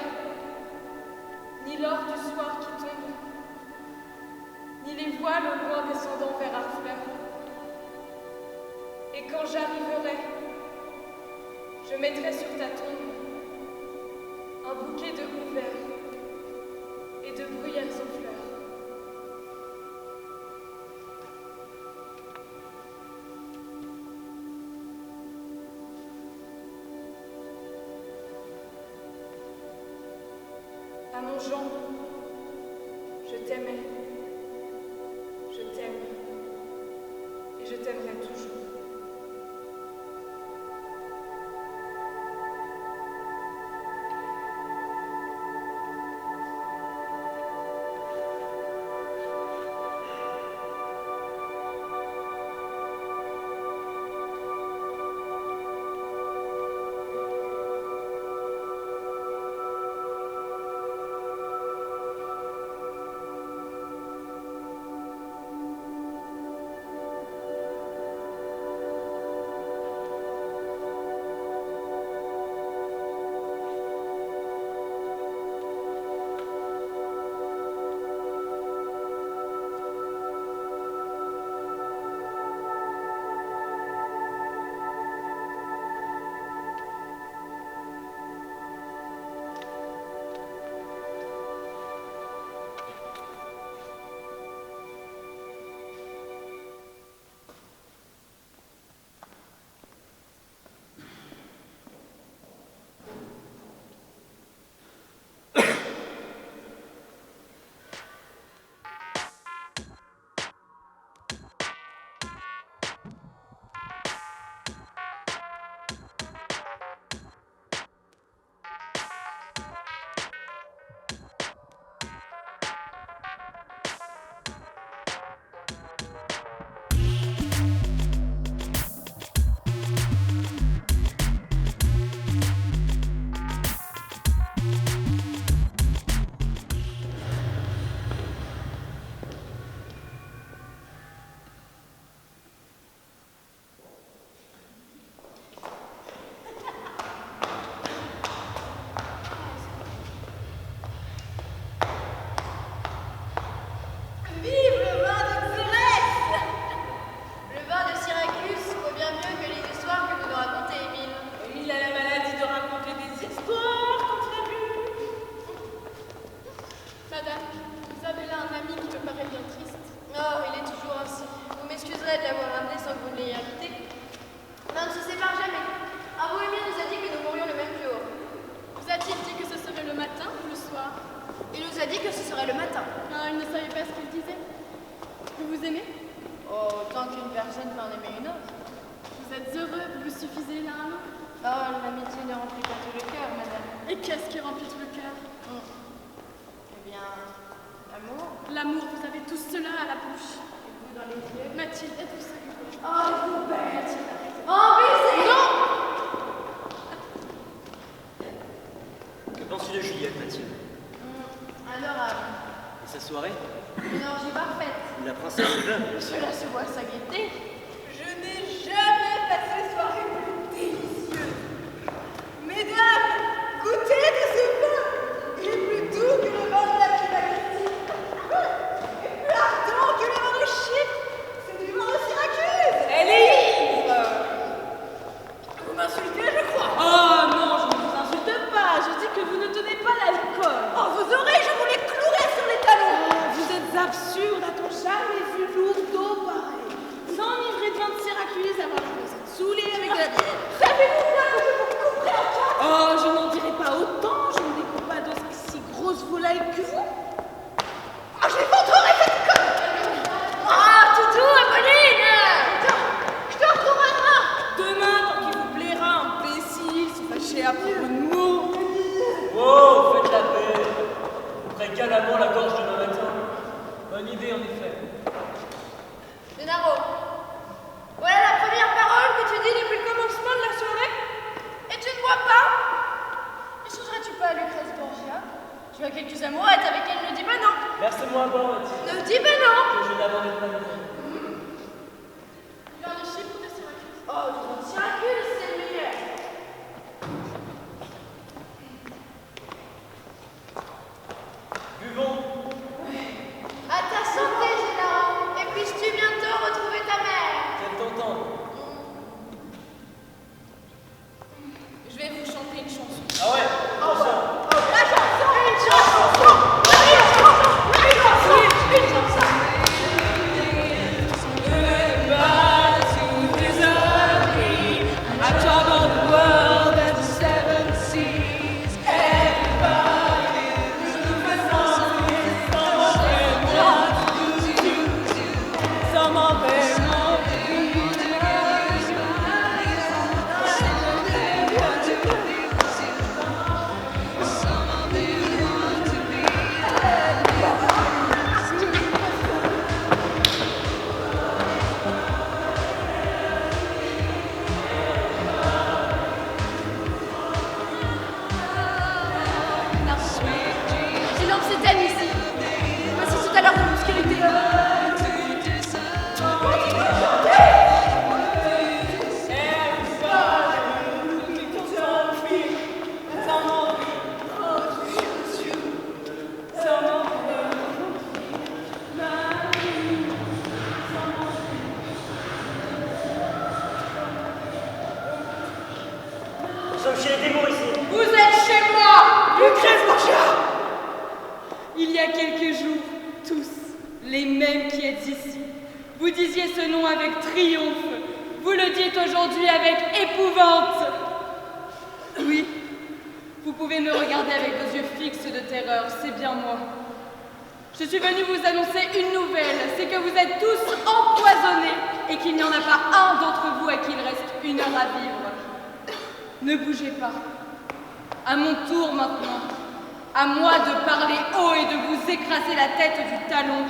ni l'or du soir qui tombe, ni les voiles au loin descendant vers Harfleur. Et quand j'arriverai, je mettrai sur ta tombe un bouquet de houverts et de bruyères aux fleurs. À mon Jean, je t'aimais, je t'aime, et je t'aimerai toujours.
ne remplit pas tout le cœur, madame.
Et qu'est-ce qui remplit tout le cœur?
Eh bien, l'amour.
L'amour, vous avez tous cela à la bouche.
Et vous dans les yeux.
Mathilde, êtes-vous sérieuse?
Oh, vous bête. Oh, baiser.
Non!
Que penses-tu de Juliette, Mathilde?
Adorable.
Et sa soirée?
Une orgie parfaite.
La princesse est veuve.
Cela se voit sa gaieté.
Je n'ai jamais passé soirée plus délicieuse. Mesdames, goûtez de ce vin. Il est plus doux que le vin de la Christie. Et plus ardent que le vin de Chypre. C'est du vin de Syracuse. Elle est ivre. Vous m'insultez, je crois. Oh non, je ne vous insulte pas. Je dis que vous ne tenez pas l'alcool. Oh, vos oreilles, je vous les clouerai sur les talons. Oh, vous êtes absurde. A-t-on jamais vu lourdeau pareil? S'enivrer de vin de Syracuse avant la vous êtes saoulé avec de la bière. Savez-vous bien que je vous couperai en quatre? Oh, je n'en dirai pas autant. Je ne découpe pas d'aussi grosses volailles que vous. Oh, j'éventrerai cette conne.
Ah, Toutou, Apolline.
Je te retrouverai demain, tant qu'il vous plaira, imbécile, se fâcher à propos de mots.
Oh, faites la paix. On ferait galamment la gorge demain matin. Bonne idée, en effet.
Gennaro, voilà la première parole que tu dis depuis le commencement de la soirée. Et tu ne vois pas? Ne songerais-tu pas à Lucrèce Borgia? Tu as quelques amourettes avec elle, ne dis pas non.
Verse-moi à boire, Mathilde.
Ne dis pas non.
Que je n'abandonne pas le monde.
Il vient de Chypre ou de Syracuse?
Oh, du vin de Syracuse, c'est le meilleur.
Buvons.
À ta santé, Gennaro. Et puisses-tu bientôt retrouver ta mère?
Quel t'entends?
Je vais vous chanter une chanson.
Ah ouais? Attention.
La chanson! Une chanson! Une chanson! Une chanson! Une chanson!
Silence s'éteigne ici. Voici tout à l'heure de l'obscurité.
Nous sommes chez les démons ici.
Vous êtes chez moi, Lucrèce Borgia. Il y a quelques jours, tous, les mêmes qui êtes ici, vous disiez ce nom avec triomphe. Vous le dites aujourd'hui avec épouvante. Oui, vous pouvez me regarder avec vos yeux fixes de terreur, c'est bien moi. Je suis venue vous annoncer une nouvelle, c'est que vous êtes tous empoisonnés et qu'il n'y en a pas un d'entre vous à qui il reste une heure à vivre. Ne bougez pas. À mon tour maintenant, à moi de parler haut et de vous écraser la tête du talon.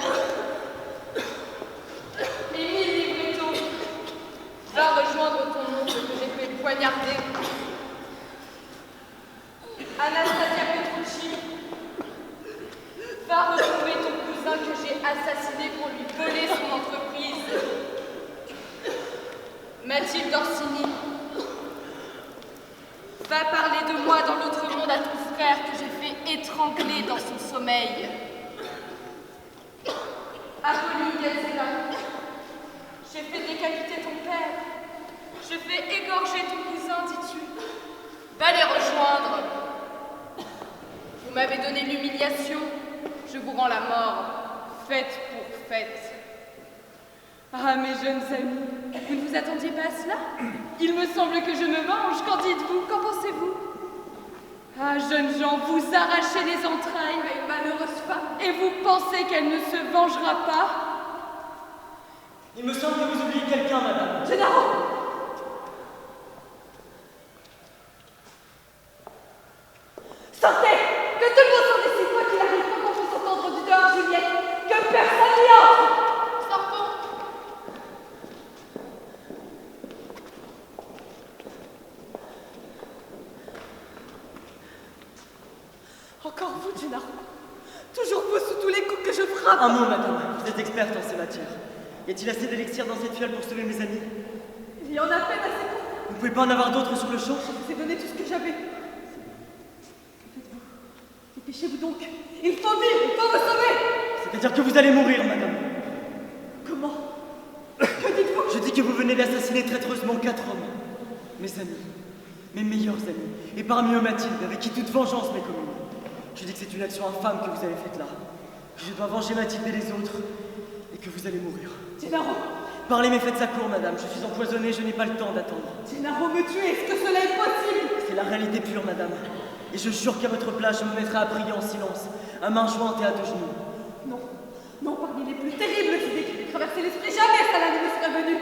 Émile Libretto, va rejoindre ton oncle que j'ai fait poignarder. Anastasia Petrucci, va retrouver ton cousin que j'ai assassiné pour lui voler son entreprise. Mathilde Orsini, va parler de moi dans l'autre monde à ton frère que j'ai fait étrangler dans son sommeil. Apolline Gazella, j'ai fait décapiter ton père. Je fais égorger ton cousin, dis-tu. Va les rejoindre. Vous m'avez donné l'humiliation, je vous rends la mort, fête pour fête. Ah, mes jeunes amis, vous ne vous attendiez pas à cela? Il me semble que je me venge, qu'en dites-vous? Qu'en pensez-vous? Ah, jeunes gens, vous arrachez les entrailles à une malheureuse femme, et vous pensez qu'elle ne se vengera pas?
Il me semble que vous oubliez quelqu'un, madame.
Gennaro! Que tout le monde s'en décide, quoi qu'il arrive, quand on peut s'entendre du dehors, Juliette. Que personne n'y entre.
Sortons.
Encore vous, Gennaro. Toujours vous sous tous les coups que je frappe.
Un mot, madame. Vous êtes experte en ces matières. Y a-t-il assez d'élixir dans cette fiole pour sauver mes amis?
Il y en a peine assez pour
Vous ne pouvez pas en avoir d'autres sur le champ?
Je vous ai donné tout ce que j'avais. Que faites-vous? Dépêchez-vous donc. Il faut vivre, il faut me sauver.
C'est-à-dire que vous allez mourir, madame.
Comment? Que dites-vous?
Je dis que vous venez d'assassiner traîtreusement 4 hommes. Mes amis. Mes meilleurs amis. Et parmi eux Mathilde, avec qui toute vengeance m'est commune. Je dis que c'est une action infâme que vous avez faite là. Que je dois venger Mathilde et les autres. Et que vous allez mourir.
Gennaro.
Parlez mais faites ça court, madame. Je suis empoisonné, je n'ai pas le temps d'attendre.
Gennaro, me tuer, est-ce que cela est possible?
C'est la réalité pure, madame. Et je jure qu'à votre place, je me mettrai à prier en silence, à main jointe et à 2 genoux.
Non, non, parmi les plus terribles idées qui m'aient traversé l'esprit, jamais cela ne me serait venu.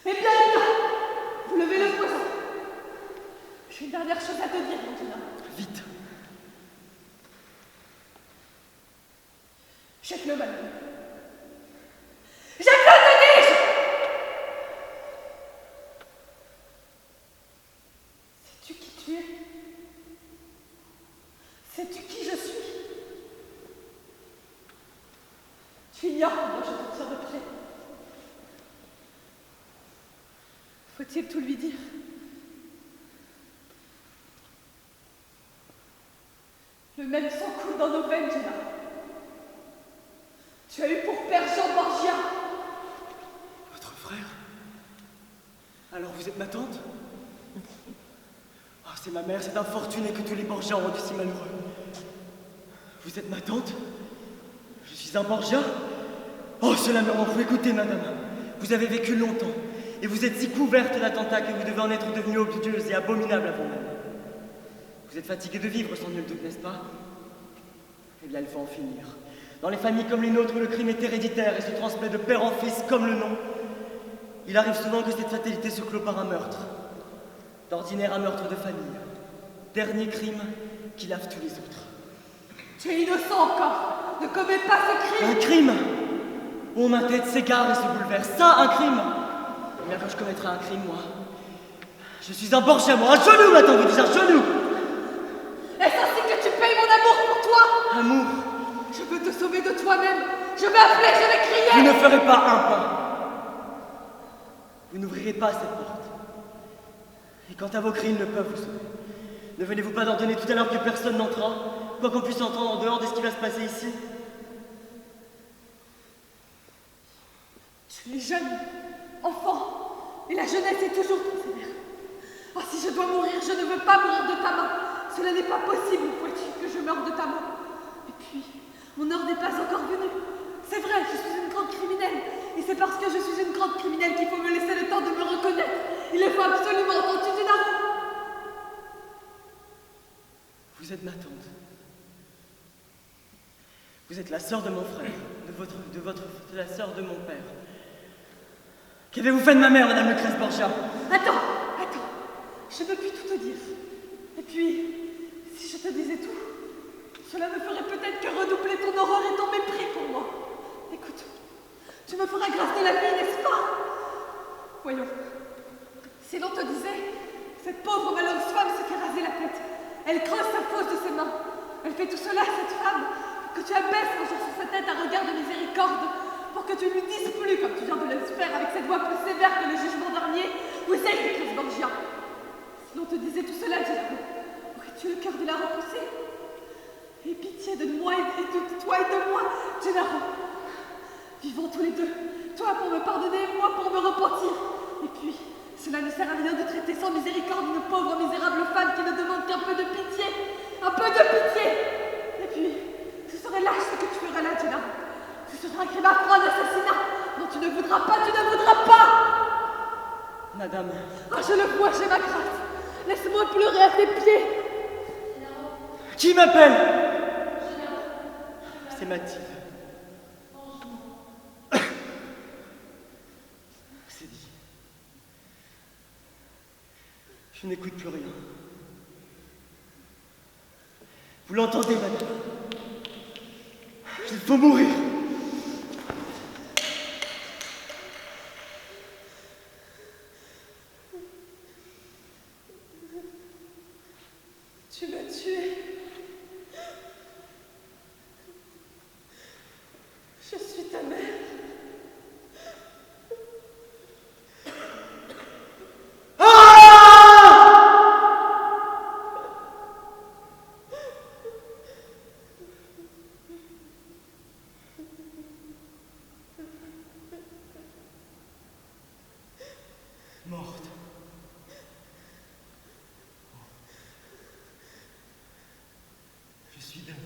Eh bien, vous levez le poison. J'ai une dernière chose à te dire, mon Gennaro.
Vite.
Jette-le, madame. Jette-le, te dis-je! Sais-tu qui tu es? Sais-tu qui je suis? Tu ignores comment je te tire de près. Faut-il tout lui dire? Le même sang coule dans nos veines, Gennaro. Tu as eu pour père Jean Borgia.
Votre frère? Alors vous êtes ma tante? Oh, c'est ma mère, cette infortunée que tous les Borgia ont rendu si malheureux. Vous êtes ma tante? Je suis un Borgia? Oh, cela me rend fou. Écoutez, madame, vous avez vécu longtemps, et vous êtes si couverte d'attentats que vous devez en être devenue odieuse et abominable à vous-même. Vous êtes fatiguée de vivre sans nul doute, n'est-ce pas? Eh bien, il faut en finir. Dans les familles comme les nôtres, le crime est héréditaire et se transmet de père en fils comme le nom. Il arrive souvent que cette fatalité se clôt par un meurtre. D'ordinaire, un meurtre de famille. Dernier crime qui lave tous les autres.
Tu es innocent encore. Ne commets pas ce crime.
Un crime? Oh, ma tête s'égare et se bouleverse. Ça, un crime? Eh bien, quand je commettrai un crime, moi, je suis un Borgia, moi. Un genou, maintenant, vous dites un genou.
Est-ce ainsi que tu payes mon amour pour toi?
Amour.
Je veux te sauver de toi-même. Je vais appeler, je vais crier.
Vous ne ferez pas un pas. Vous n'ouvrirez pas cette porte. Et quant à vos cris, ils ne peuvent vous sauver. Ne venez-vous pas d'ordonner tout à l'heure que personne n'entrera, quoi qu'on puisse entendre en dehors de ce qui va se passer ici?
Tu es jeune, enfant, et la jeunesse est toujours trop sévère. Oh, si je dois mourir, je ne veux pas mourir de ta main. Cela n'est pas possible, faut-il que je meure de ta main. Et puis, mon heure n'est pas encore venue. C'est vrai, je suis une grande criminelle. Et c'est parce que je suis une grande criminelle qu'il faut me laisser le temps de me reconnaître. Il le faut absolument, entends-tu, Gennaro?
Vous êtes ma tante. Vous êtes la sœur de mon frère, de la sœur de mon père. Qu'avez-vous fait de ma mère, Madame Lucrèce Borgia?
Attends. Je ne puis tout te dire. Et puis, si je te disais tout, cela ne ferait peut-être que redoubler ton horreur et ton mépris pour moi. Écoute, tu me feras grâce de la vie, n'est-ce pas? Voyons. Si l'on te disait, cette pauvre malheureuse femme se fait raser la tête. Elle creuse sa fosse de ses mains. Elle fait tout cela, cette femme, pour que tu abaisses un jour sur sa tête un regard de miséricorde, pour que tu lui dises plus, comme tu viens de le faire avec cette voix plus sévère que le jugement dernier. Vous êtes Lucrèce Borgia. Si l'on te disait tout cela, Gennaro, aurais-tu le cœur de la repousser? Aie pitié de moi et de toi et de moi, Gennaro. Vivons tous les deux, toi pour me pardonner et moi pour me repentir. Et puis, cela ne sert à rien de traiter sans miséricorde une pauvre misérable femme qui ne demande qu'un peu de pitié. Un peu de pitié. Et puis, ce serait lâche ce que tu feras là, Gennaro. Ce sera un crime affreux d'assassinat dont tu ne voudras pas, tu ne voudras pas.
Madame.
Ah, je le vois, j'ai ma grâce. Laisse-moi pleurer à tes pieds.
Qui m'appelle? C'est Mathilde. C'est dit. Je n'écoute plus rien. Vous l'entendez, madame? Il faut mourir.
Tu m'as tué. Je suis ta mère.
Morte. Je suis damné.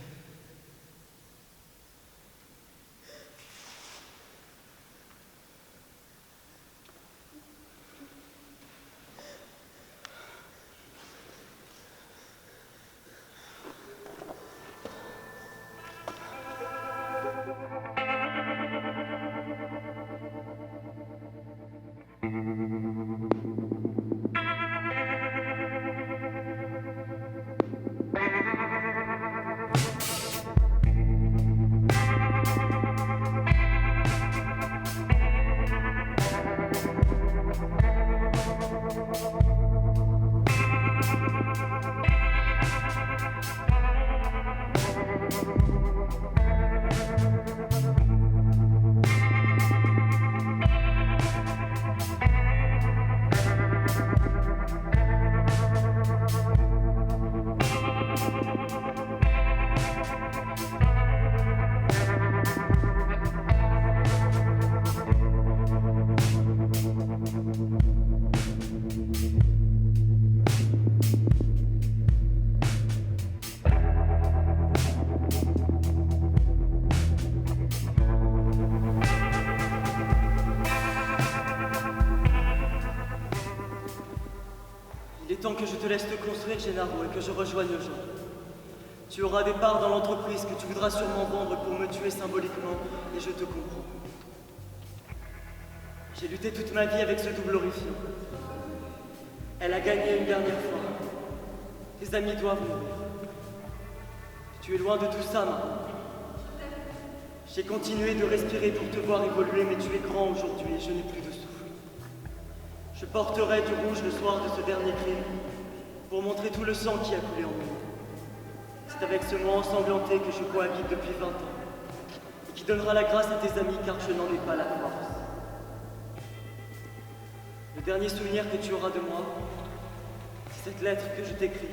Il est temps que je te laisse te construire, Gennaro, et que je rejoigne Jean. Tu auras des parts dans l'entreprise que tu voudras sûrement vendre pour me tuer symboliquement, et je te comprends. J'ai lutté toute ma vie avec ce double horrifiant. Elle a gagné une dernière fois. Tes amis doivent mourir. Tu es loin de tout ça maintenant. J'ai continué de respirer pour te voir évoluer, mais tu es grand aujourd'hui et je n'ai plus de souffle. Je porterai du rouge le soir de ce dernier crime pour montrer tout le sang qui a coulé en moi. C'est avec ce moi ensanglanté que je cohabite depuis 20 ans et qui donnera la grâce à tes amis car je n'en ai pas la force. Le dernier souvenir que tu auras de moi, c'est cette lettre que je t'écris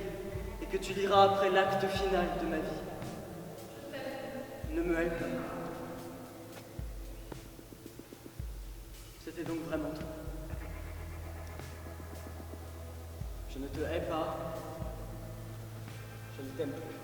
et que tu liras après l'acte final de ma vie. Ne me hais pas. C'était donc vraiment toi. Je ne te hais pas. Je ne t'aime plus.